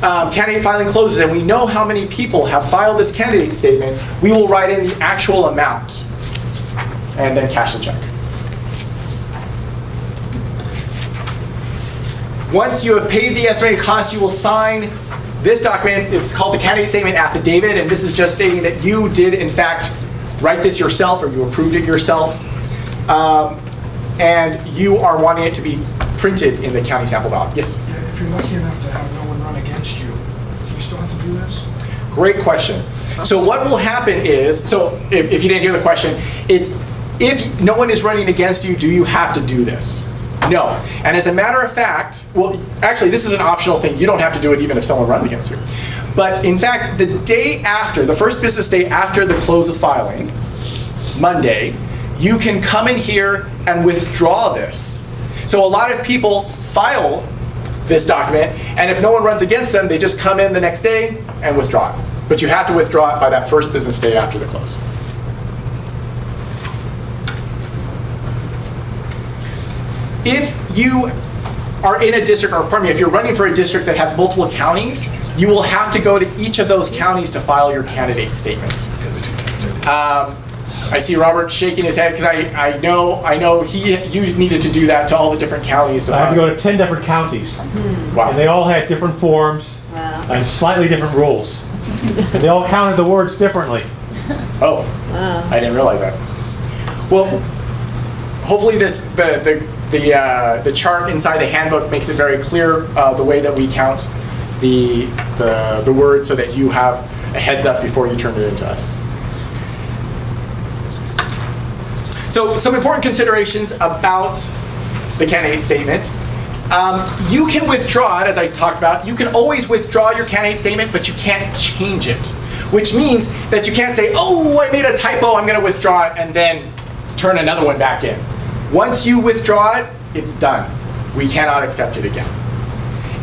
candidate filing closes and we know how many people have filed this candidate statement, we will write in the actual amount and then cash the check. Once you have paid the estimated cost, you will sign this document. It's called the candidate statement affidavit, and this is just stating that you did in fact write this yourself, or you approved it yourself, and you are wanting it to be printed in the county sample ballot. Yes? Yeah, if you're lucky enough to have no one run against you, do you still have to do this? Great question. So what will happen is, so if you didn't hear the question, it's if no one is running against you, do you have to do this? No. And as a matter of fact, well, actually, this is an optional thing. You don't have to do it even if someone runs against you. But in fact, the day after, the first business day after the close of filing, Monday, you can come in here and withdraw this. So a lot of people file this document, and if no one runs against them, they just come in the next day and withdraw it. But you have to withdraw it by that first business day after the close. If you are in a district, or pardon me, if you're running for a district that has multiple counties, you will have to go to each of those counties to file your candidate statement. I see Robert shaking his head because I know you needed to do that to all the different counties to I had to file. go to 10 different counties, Wow. and they all had different forms Wow. and slightly different rules. And they all counted the words differently. Oh, I didn't realize that. Well, hopefully the chart inside the handbook makes it very clear the way that we count the word so that you have a heads up before you turn it into us. So some important considerations about the candidate statement. You can withdraw it, as I talked about. You can always withdraw your candidate statement, but you can't change it, which means that you can't say, oh, I made a typo, I'm going to withdraw it, and then turn another one back in. Once you withdraw it, it's done. We cannot accept it again.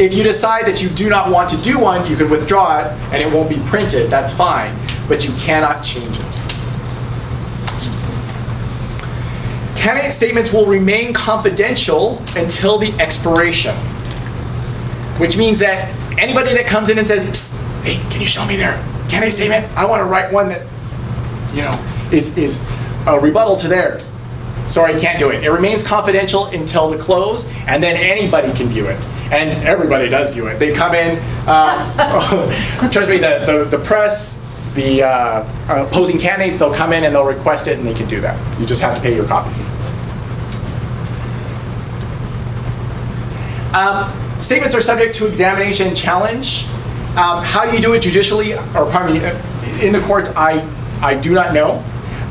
If you decide that you do not want to do one, you can withdraw it, and it won't be printed. That's fine, but you cannot change it. Candidate statements will remain confidential until the expiration, which means that anybody that comes in and says, psst, hey, can you show me their candidate statement? I want to write one that, is a rebuttal to theirs. Sorry, can't do it. It remains confidential until the close, and then anybody can view it. And everybody does view it. They come in, trust me, the press, the opposing candidates, they'll come in and they'll request it, and they can do that. You just have to pay your copy fee. Statements are subject to examination and challenge. How you do it judicially, or pardon me, in the courts, I do not know.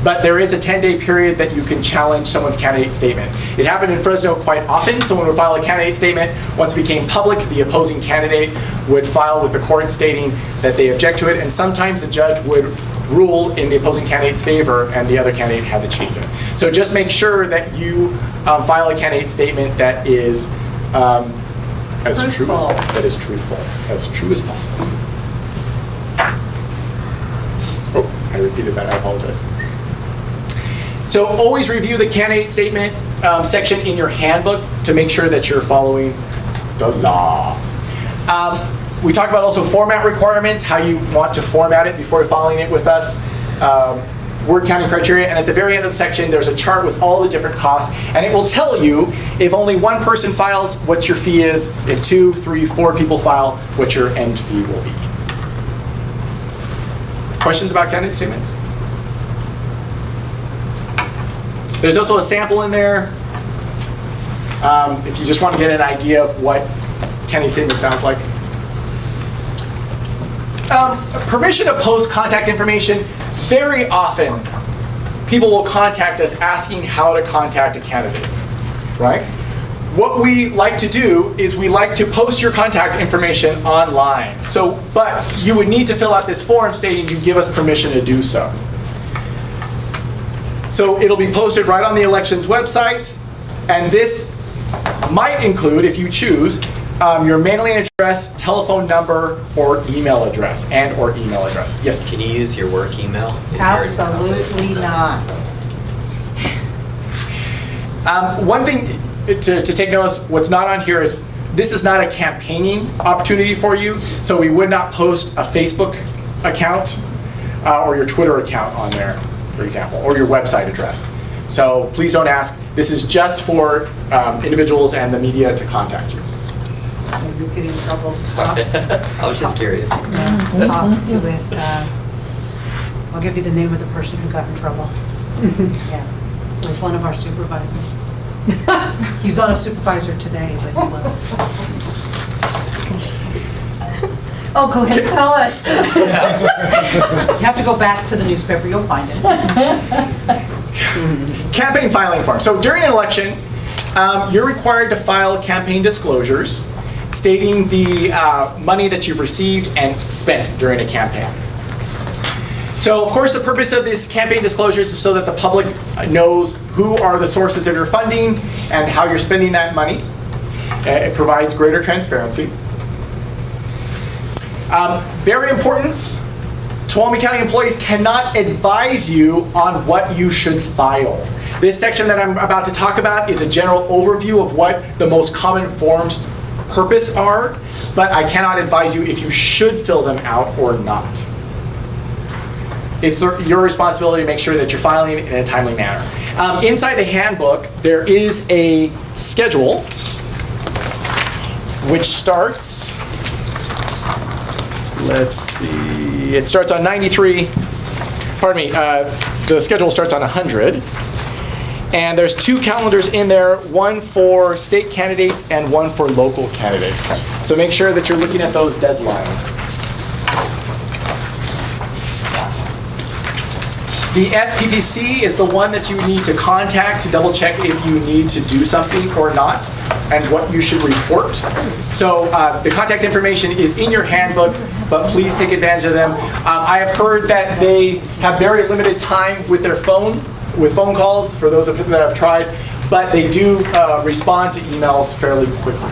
But there is a 10-day period that you can challenge someone's candidate statement. It happened in Fresno quite often. Someone would file a candidate statement. Once it became public, the opposing candidate would file with the court stating that they object to it, and sometimes the judge would rule in the opposing candidate's favor, and the other candidate had to change it. So just make sure that you file a candidate statement that is as true as possible. Oh, I repeated that. I apologize. So always review the candidate statement section in your handbook to make sure that you're following the law. We talked about also format requirements, how you want to format it before filing it with us. Word counting criteria, and at the very end of the section, there's a chart with all the different costs, and it will tell you if only one person files, what your fee is. If 2, 3, 4 people file, what your end fee will be. Questions about candidate statements? There's also a sample in there if you just want to get an idea of what candidate statement sounds like. Permission to post contact information. Very often, people will contact us asking how to contact a candidate, right? What we like to do is we like to post your contact information online. But you would need to fill out this form stating you give us permission to do so. So it'll be posted right on the elections website, and this might include, if you choose, your mailing address, telephone number, or email address, or email address. Yes? Can you use your work email? Absolutely not. One thing to take notice, what's not on here is this is not a campaigning opportunity for you, so we would not post a Facebook account or your Twitter account on there, for example, or your website address. So please don't ask. This is just for individuals and the media to contact you. You get in trouble. I was just curious. Talk to it. I'll give you the name of the person who got in trouble. Yeah, it was one of our supervisors. He's not a supervisor today, but he was. Oh, go ahead, tell us. You have to go back to the newspaper, you'll find it. Campaign filing form. So during an election, you're required to file campaign disclosures. stating the money that you've received and spent during a campaign. So, of course, the purpose of this campaign disclosures is so that the public knows who are the sources of your funding and how you're spending that money. It provides greater transparency. Very important, Tuolumne County employees cannot advise you on what you should file. This section that I'm about to talk about is a general overview of what the most common forms purpose are, but I cannot advise you if you should fill them out or not. It's your responsibility to make sure that you're filing in a timely manner. Inside the handbook, there is a schedule which starts, let's see, it starts on 93, pardon me, the schedule starts on 100. And there's 2 calendars in there, one for state candidates and one for local candidates. So make sure that you're looking at those deadlines. The FPPC is the one that you need to contact to double check if you need to do something or not and what you should report. So the contact information is in your handbook, but please take advantage of them. I have heard that they have very limited time with their phone calls, for those of you that have tried, but they do respond to emails fairly quickly.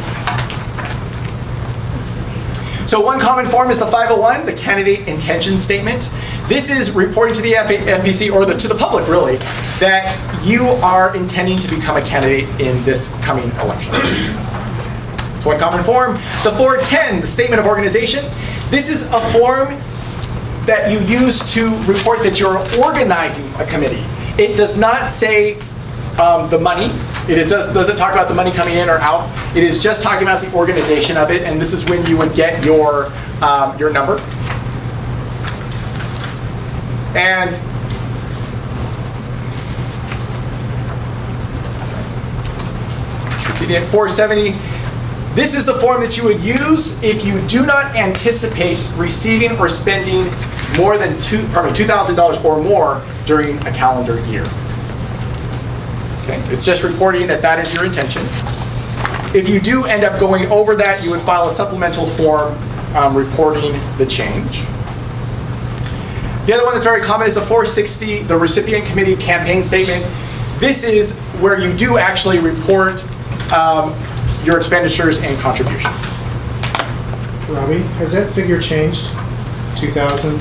So one common form is the 501, the candidate intention statement. This is reporting to the FPC, or to the public really, that you are intending to become a candidate in this coming election. It's one common form. The 410, the statement of organization. This is a form that you use to report that you're organizing a committee. It does not say the money. It doesn't talk about the money coming in or out. It is just talking about the organization of it, and this is when you would get your number. And repeating it, 470. This is the form that you would use if you do not anticipate receiving or spending more than $2,000 or more during a calendar year. Okay, it's just reporting that that is your intention. If you do end up going over that, you would file a supplemental form reporting the change. The other one that's very common is the 460, the recipient committee campaign statement. This is where you do actually report your expenditures and contributions. Robbie, has that figure changed? 2,000?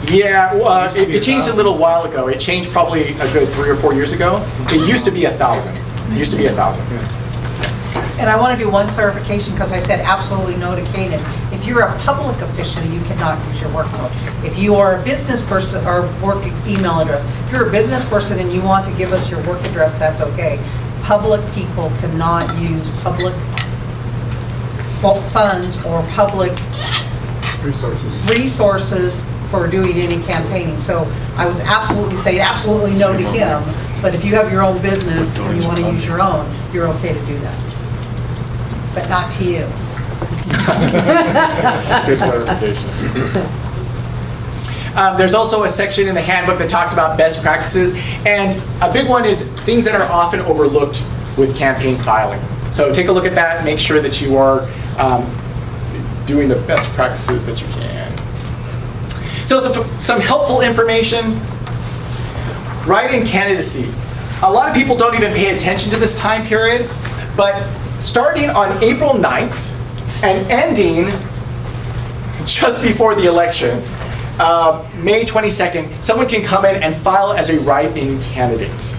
Yeah, it changed a little while ago. It changed probably a good 3 or 4 years ago. It used to be 1,000. It used to be 1,000. And I want to do one clarification, because I said absolutely no to Canaan. If you're a public official, you cannot use your work phone. If you are a business person or work email address, if you're a business person and you want to give us your work address, that's okay. Public people cannot use public funds or public resources for doing any campaigning. So I was absolutely saying absolutely no to him, but if you have your own business and you want to use your own, you're okay to do that. But not to you. That's good clarification. There's also a section in the handbook that talks about best practices, and a big one is things that are often overlooked with campaign filing. So take a look at that and make sure that you are doing the best practices that you can. So some helpful information. Write-in candidacy. A lot of people don't even pay attention to this time period, but starting on April 9th and ending just before the election, May 22nd, someone can come in and file as a write-in candidate.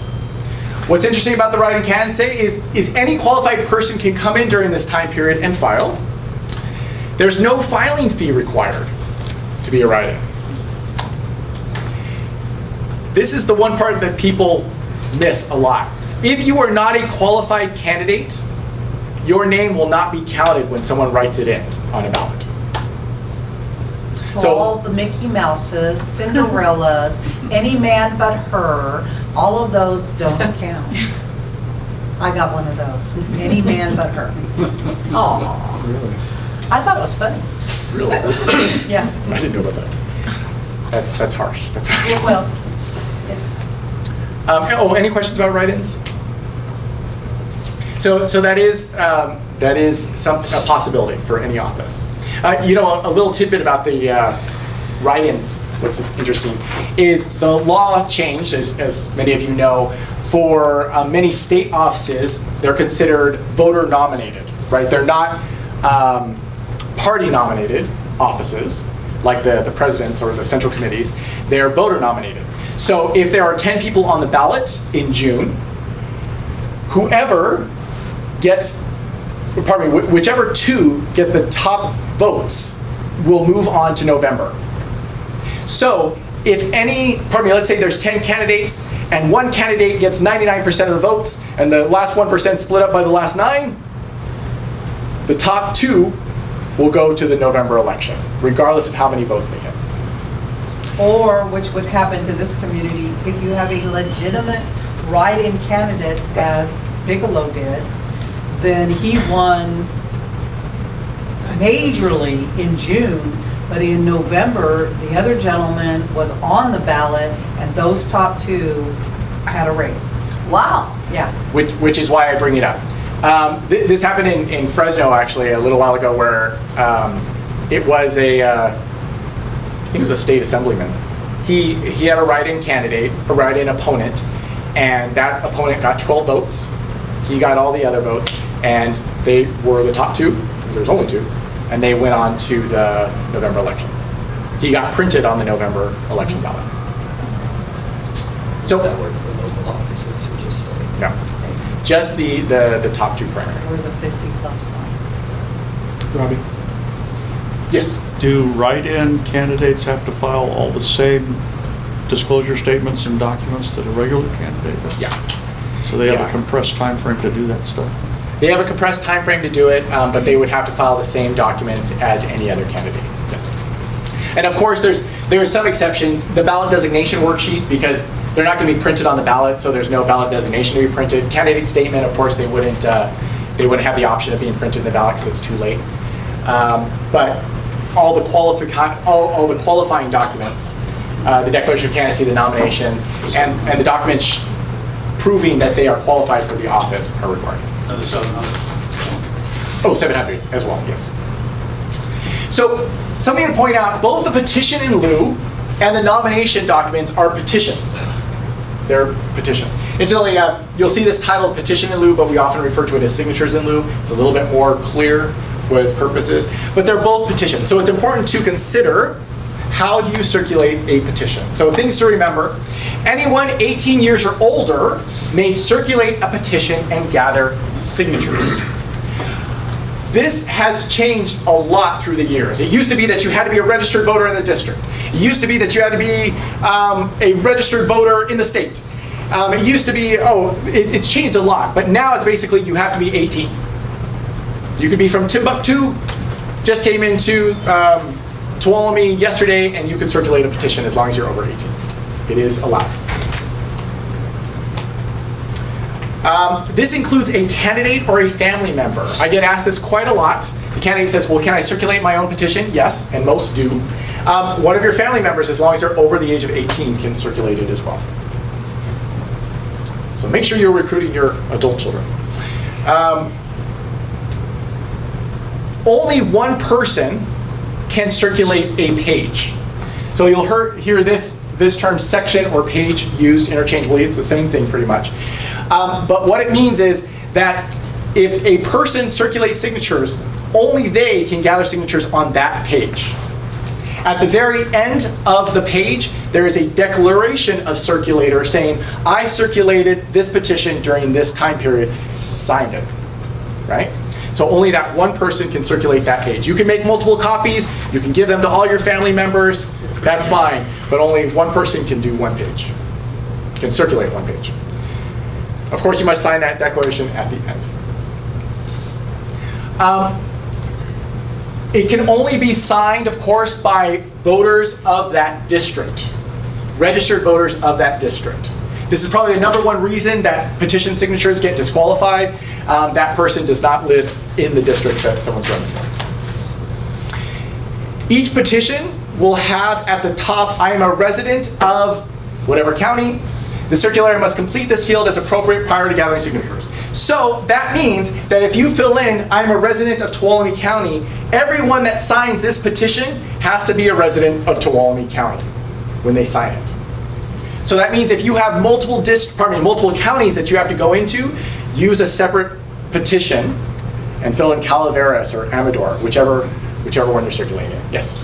What's interesting about the write-in candidate is any qualified person can come in during this time period and file. There's no filing fee required to be a write-in. This is the one part that people miss a lot. If you are not a qualified candidate, your name will not be counted when someone writes it in on a ballot. So all the Mickey Mouses, Cinderellas, any man but her, all of those don't count. I got one of those. Any man but her. Oh. Really? I thought it was funny. Really? Yeah. I didn't know about that. That's harsh. That's harsh. Well, it's. Any questions about write-ins? So that is a possibility for any office. A little tidbit about the write-ins, what's interesting, is the law changed, as many of you know, for many state offices, they're considered voter nominated, right? They're not party nominated offices, like the presidents or the central committees. They're voter nominated. So if there are 10 people on the ballot in June, whichever two get the top votes will move on to November. So let's say there's 10 candidates and one candidate gets 99% of the votes and the last 1% split up by the last 9, the top 2 will go to the November election, regardless of how many votes they get. Or, which would happen to this community, if you have a legitimate write-in candidate, as Bigelow did, then he won majorly in June, but in November, the other gentleman was on the ballot, and those top 2 had a race. Wow. Yeah. Which is why I bring it up. This happened in Fresno, actually, a little while ago, where it was I think it was a state assemblyman. He had a write-in candidate, a write-in opponent, and that opponent got 12 votes. He got all the other votes, and they were the top 2, because there was only 2, and they went on to the November election. He got printed on the November election ballot. So Does that work for local offices or just state? no, just the top 2 primary. Or the 50+1. Robbie? Yes. Do write-in candidates have to file all the same disclosure statements and documents that a regular candidate does? Yeah. So they have Yeah. a compressed time frame to do that stuff? They have a compressed time frame to do it, but they would have to file the same documents as any other candidate. Yes. And of course, there's some exceptions. The ballot designation worksheet, because they're not going to be printed on the ballot, so there's no ballot designation to be printed. Candidate statement, of course, they wouldn't have the option of being printed in the ballot because it's too late. But all the qualifying documents, the declaration of candidacy, the nominations, and the documents proving that they are qualified for the office are required. And the 700? Oh, 700 as well, yes. So, something to point out, both the petition in lieu and the nomination documents are petitions. They're petitions. Incidentally, you'll see this title, petition in lieu, but we often refer to it as signatures in lieu. It's a little bit more clear what its purpose is. But they're both petitions. So it's important to consider, how do you circulate a petition? So things to remember, anyone 18 years or older may circulate a petition and gather signatures. This has changed a lot through the years. It used to be that you had to be a registered voter in the district. It used to be that you had to be a registered voter in the state. It used to be, it's changed a lot, but now it's basically you have to be 18. You could be from Timbuktu, just came into Tuolumne yesterday, and you can circulate a petition as long as you're over 18. It is allowed. This includes a candidate or a family member. I get asked this quite a lot. The candidate says, well, can I circulate my own petition? Yes, and most do. One of your family members, as long as they're over the age of 18, can circulate it as well. So make sure you're recruiting your adult children. Only one person can circulate a page. So you'll hear this term section or page used interchangeably. It's the same thing pretty much. But what it means is that if a person circulates signatures, only they can gather signatures on that page. At the very end of the page, there is a declaration of circulator saying, I circulated this petition during this time period, signed it, right? So only that one person can circulate that page. You can make multiple copies, you can give them to all your family members, that's fine, but only one person can do one page, can circulate one page. Of course, you must sign that declaration at the end. It can only be signed, of course, by voters of that district, registered voters of that district. This is probably the #1 reason that petition signatures get disqualified. That person does not live in the district that someone's running for. Each petition will have at the top, I am a resident of whatever county. The circulator must complete this field as appropriate prior to gathering signatures. So that means that if you fill in, I'm a resident of Tuolumne County, everyone that signs this petition has to be a resident of Tuolumne County when they sign it. So that means if you have multiple counties that you have to go into, use a separate petition and fill in Calaveras or Amador, whichever one you're circulating in. Yes?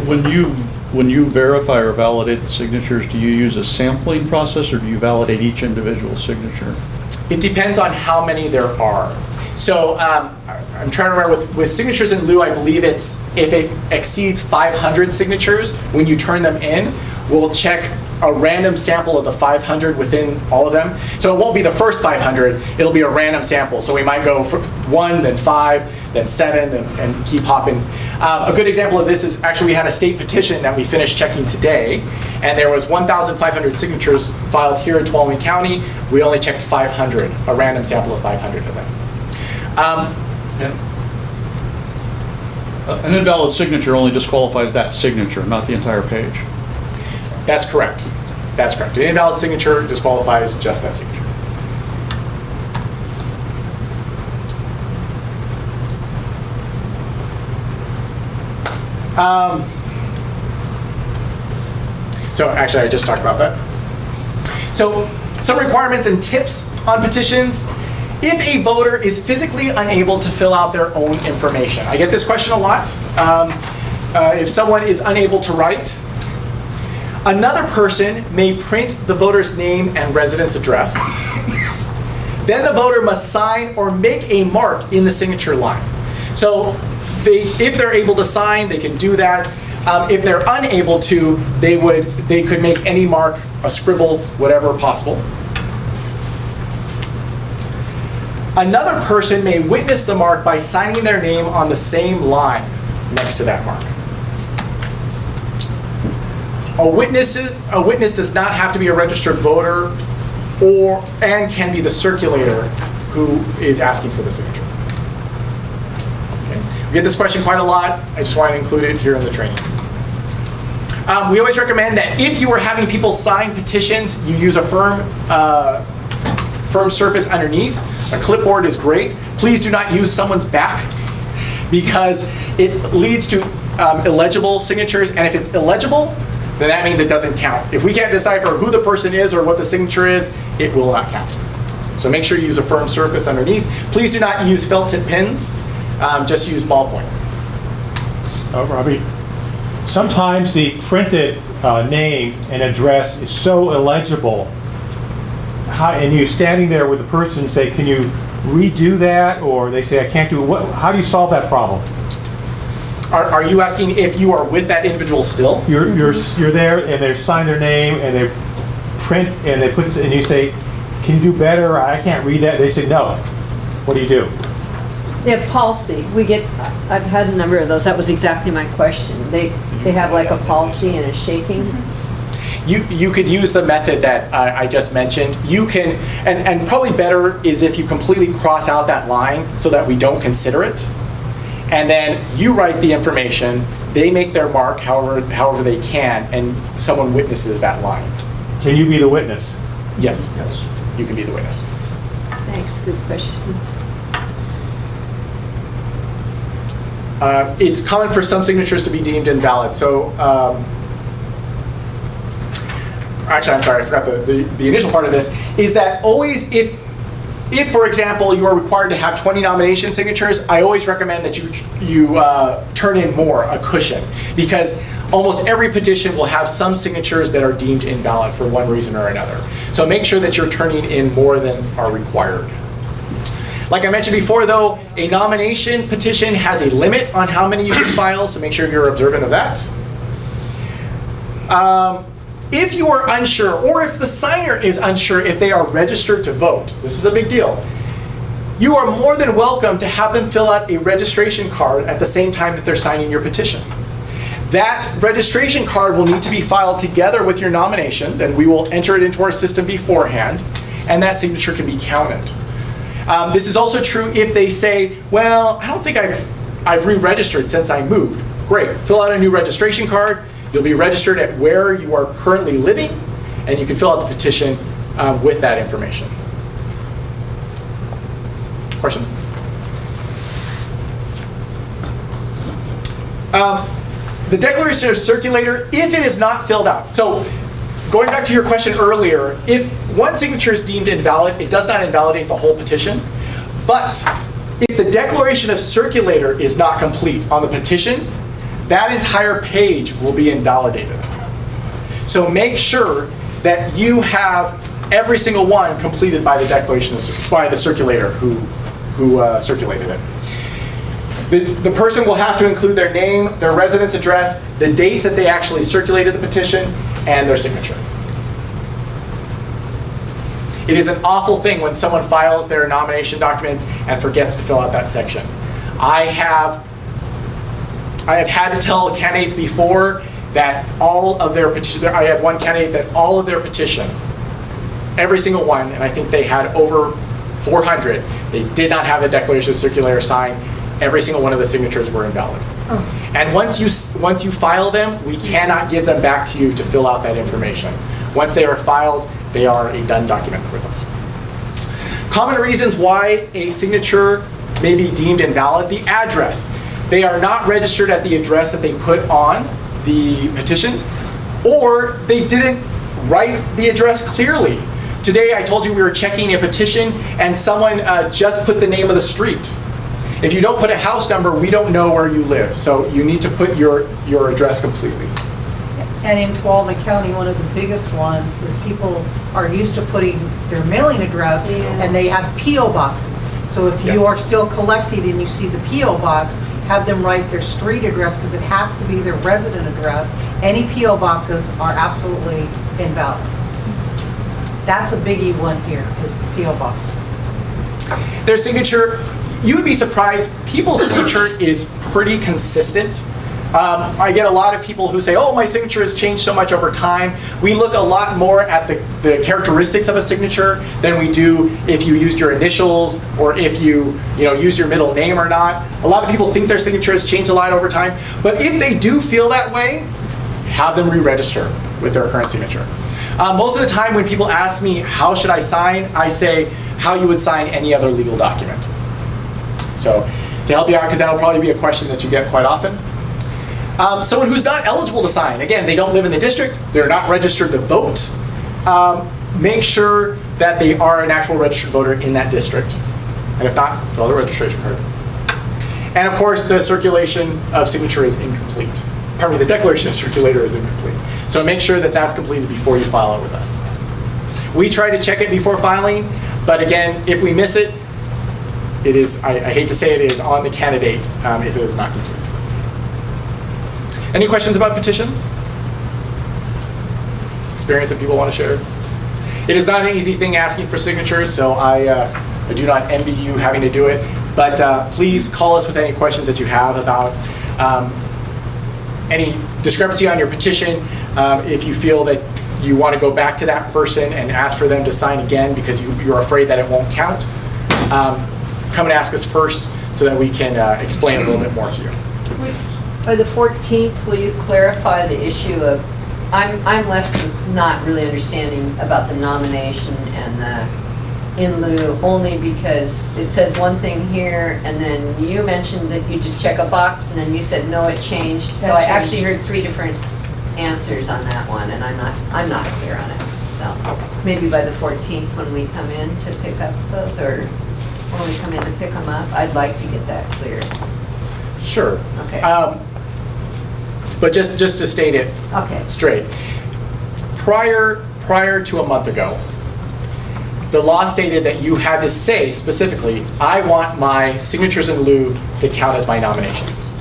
When you verify or validate the signatures, do you use a sampling process or do you validate each individual signature? It depends on how many there are. So I'm trying to remember, with signatures in lieu, I believe it's, if it exceeds 500 signatures, when you turn them in, we'll check a random sample of the 500 within all of them. So it won't be the first 500, it'll be a random sample. So we might go for 1, then 5, then 7, and keep hopping. A good example of this is actually we had a state petition that we finished checking today, and there was 1,500 signatures filed here in Tuolumne County. We only checked 500, a random sample of 500 of them. An invalid signature only disqualifies that signature, not the entire page. That's correct. That's correct. An invalid signature disqualifies just that signature. So actually, I just talked about that. So some requirements and tips on petitions. If a voter is physically unable to fill out their own information. I get this question a lot. If someone is unable to write, another person may print the voter's name and residence address. Then the voter must sign or make a mark in the signature line. So if they're able to sign, they can do that. If they're unable to, they could make any mark, a scribble, whatever possible. Another person may witness the mark by signing their name on the same line next to that mark. A witness does not have to be a registered voter and can be the circulator who is asking for the signature. Okay. We get this question quite a lot. I just want to include it here in the training. We always recommend that if you are having people sign petitions, you use a firm surface underneath. A clipboard is great. Please do not use someone's back because it leads to illegible signatures, and if it's illegible, then that means it doesn't count. If we can't decipher who the person is or what the signature is, it will not count. So make sure you use a firm surface underneath. Please do not use felt tip pens. Just use ballpoint. Robbie, sometimes the printed name and address is so illegible, and you're standing there with the person and say, can you redo that? Or they say, I can't do it. How do you solve that problem? Are you asking if you are with that individual still? You're there and they sign their name and they print and they put, and you say, can you do better? I can't read that. They say, no. What do you do? They have policy. I've had a number of those. That was exactly my question. They have like a policy and a shaking. You could use the method that I just mentioned. You can, and probably better is if you completely cross out that line so that we don't consider it. And then you write the information, they make their mark however they can, and someone witnesses that line. Can you be the witness? Yes. Yes. You can be the witness. Thanks, good question. It's common for some signatures to be deemed invalid. So, actually, I'm sorry, I forgot the initial part of this, is that always if, for example, you are required to have 20 nomination signatures, I always recommend that you turn in more, a cushion, because almost every petition will have some signatures that are deemed invalid for one reason or another. So make sure that you're turning in more than are required. Like I mentioned before, though, a nomination petition has a limit on how many you can file, so make sure you're observant of that. If you are unsure, or if the signer is unsure if they are registered to vote, this is a big deal, you are more than welcome to have them fill out a registration card at the same time that they're signing your petition. That registration card will need to be filed together with your nominations, and we will enter it into our system beforehand, and that signature can be counted. This is also true if they say, well, I don't think I've re-registered since I moved. Great, fill out a new registration card. You'll be registered at where you are currently living, and you can fill out the petition with that information. Questions? The declaration of circulator, if it is not filled out. So going back to your question earlier, if one signature is deemed invalid, it does not invalidate the whole petition. But if the declaration of circulator is not complete on the petition, that entire page will be invalidated. So make sure that you have every single one completed by the declaration by the circulator who circulated it. The person will have to include their name, their residence address, the dates that they actually circulated the petition, and their signature. It is an awful thing when someone files their nomination documents and forgets to fill out that section. I have had to tell candidates before that all of their petition, I had one candidate that all of their petition, every single one, and I think they had over 400, they did not have a declaration of circulator signed. Every single one of the signatures were invalid. Oh. And once you file them, we cannot give them back to you to fill out that information. Once they are filed, they are a done document with us. Common reasons why a signature may be deemed invalid: the address. They are not registered at the address that they put on the petition, or they didn't write the address clearly. Today I told you we were checking a petition and someone just put the name of the street. If you don't put a house number, we don't know where you live. So you need to put your address completely. And in Tuolumne County, one of the biggest ones is people are used to putting their mailing address and they have P.O. boxes. So if you are still collecting and you see the P.O. box, have them write their street address because it has to be their resident address. Any P.O. boxes are absolutely invalid. That's a biggie one here, is P.O. boxes. Their signature, you would be surprised, people's signature is pretty consistent. I get a lot of people who say, oh, my signature has changed so much over time. We look a lot more at the characteristics of a signature than we do if you used your initials or if you used your middle name or not. A lot of people think their signature has changed a lot over time, but if they do feel that way, have them re-register with their current signature. Most of the time when people ask me, how should I sign? I say, how you would sign any other legal document. So to help you out, because that'll probably be a question that you get quite often. Someone who's not eligible to sign, again, they don't live in the district, they're not registered to vote. Make sure that they are an actual registered voter in that district. And if not, fill out a registration card. And of course, the circulation of signature is incomplete. Pardon me, the declaration of circulator is incomplete. So make sure that that's completed before you file it with us. We try to check it before filing, but again, if we miss it, it is, I hate to say it, is on the candidate if it is not complete. Any questions about petitions? Experience that people want to share? It is not an easy thing asking for signatures, so I do not envy you having to do it, but please call us with any questions that you have about any discrepancy on your petition. If you feel that you want to go back to that person and ask for them to sign again because you're afraid that it won't count, come and ask us first so that we can explain a little bit more to you. By the 14th, will you clarify the issue of, I'm left with not really understanding about the nomination and the in lieu, only because it says one thing here, and then you mentioned that you just check a box, and then you said, no, it changed. So I actually heard 3 different answers on that one, and I'm not clear on it. So maybe by the 14th when we come in to pick up those, or when we come in to pick them up, I'd like to get that cleared. Sure. Okay. But just to state it straight, prior to a month ago, the law stated that you had to say specifically, I want my signatures in lieu to count as my nominations.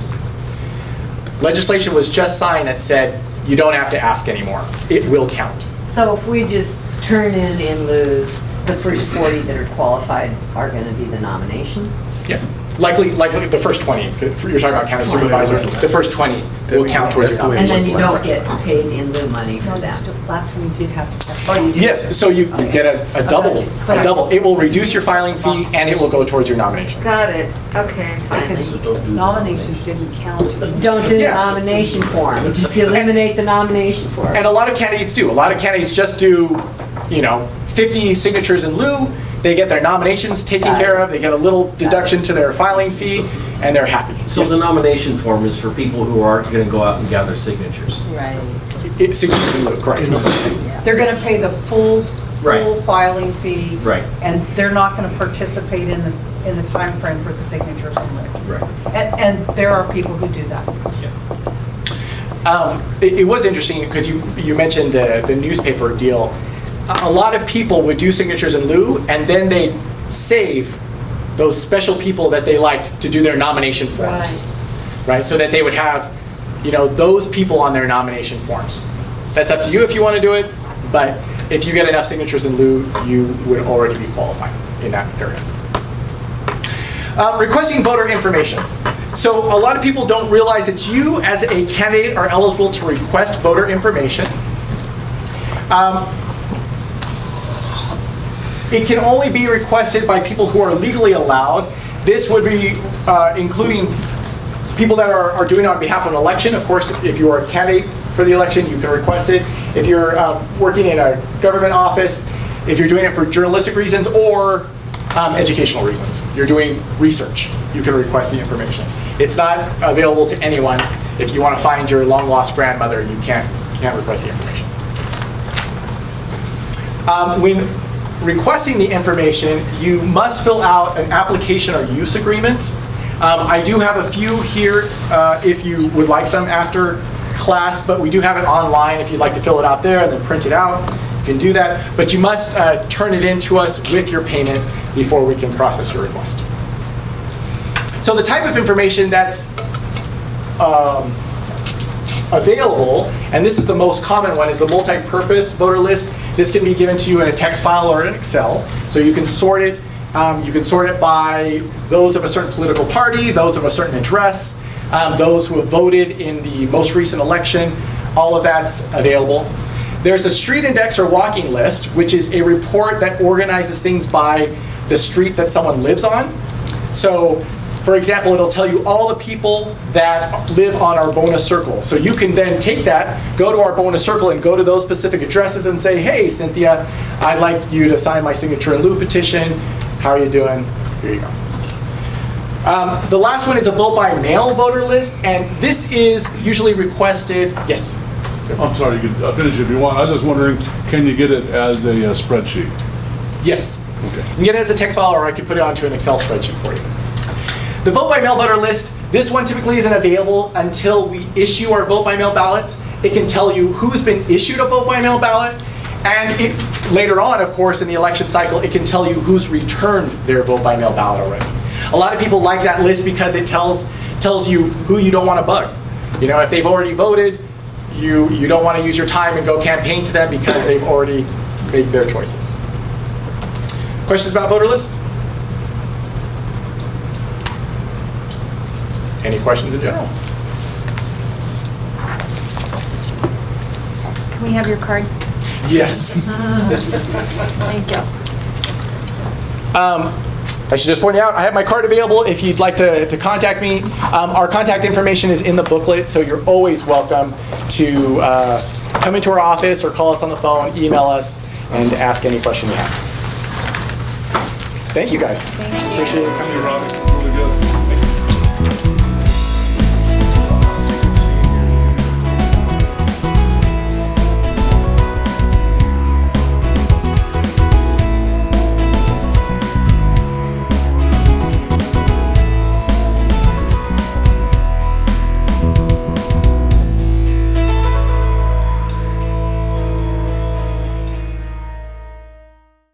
Legislation was just signed that said you don't have to ask anymore. It will count. So if we just turn in lieu's, the first 40 that are qualified are going to be the nomination? Yeah. Likely the first 20. You're talking about county supervisors. The first 20 will count towards your And nominations. then you don't get paid in lieu money for that? Last time we did have to check. Oh, you do? Yes, so you get a double. Got you. A double. It will reduce your filing fee and it will go towards your nominations. Got it, okay, fine. Because nominations didn't count. Don't do the Yeah. nomination form, just eliminate the nomination form. And a lot of candidates do. A lot of candidates just do, 50 signatures in lieu, they get their nominations taken care of, they get a little deduction to their filing fee, and they're happy. So Yes. the nomination form is for people who aren't going to go out and gather signatures. Right. It's signatures in lieu, correct. They're going to pay the full Right. filing fee. Right. And they're not going to participate in the timeframe for the signatures only. Right. And there are people who do that. It was interesting because you mentioned the newspaper deal. A lot of people would do signatures in lieu, and then they'd save those special people that they liked to do their nomination forms, right? So that they would have, those people on their nomination forms. That's up to you if you want to do it, but if you get enough signatures in lieu, you would already be qualified in that area. Requesting voter information. So a lot of people don't realize that you as a candidate are eligible to request voter information. It can only be requested by people who are legally allowed. This would be including people that are doing it on behalf of an election. Of course, if you are a candidate for the election, you can request it. If you're working in a government office, if you're doing it for journalistic reasons or educational reasons, you're doing research, you can request the information. It's not available to anyone. If you want to find your long-lost grandmother, you can't request the information. When requesting the information, you must fill out an application or use agreement. I do have a few here if you would like some after class, but we do have it online if you'd like to fill it out there and then print it out. You can do that, but you must turn it in to us with your payment before we can process your request. So the type of information that's available, and this is the most common one, is the multi-purpose voter list. This can be given to you in a text file or an Excel, so you can sort it. You can sort it by those of a certain political party, those of a certain address, those who have voted in the most recent election. All of that's available. There's a street index or walking list, which is a report that organizes things by the street that someone lives on. So, for example, it'll tell you all the people that live on Arbona Circle. So you can then take that, go to Arbona Circle and go to those specific addresses and say, hey, Cynthia, I'd like you to sign my signature in lieu petition. How are you doing? Here you go. The last one is a vote by mail voter list, and this is usually requested, yes? I'm sorry, you can finish if you want. I was just wondering, can you get it as a spreadsheet? Yes. Okay. You can get it as a text file, or I could put it onto an Excel spreadsheet for you. The vote by mail voter list, this one typically isn't available until we issue our vote by mail ballots. It can tell you who's been issued a vote by mail ballot, and later on, of course, in the election cycle, it can tell you who's returned their vote by mail ballot already. A lot of people like that list because it tells you who you don't want to bug. If they've already voted, you don't want to use your time and go campaign to them because they've already made their choices. Questions about voter list? Any questions in general? Can we have your card? Yes. Thank you. I should just point out, I have my card available if you'd like to contact me. Our contact information is in the booklet, so you're always welcome to come into our office or call us on the phone, email us, and ask any question you have. Thank you guys. Thank you. Appreciate you coming. Robbie.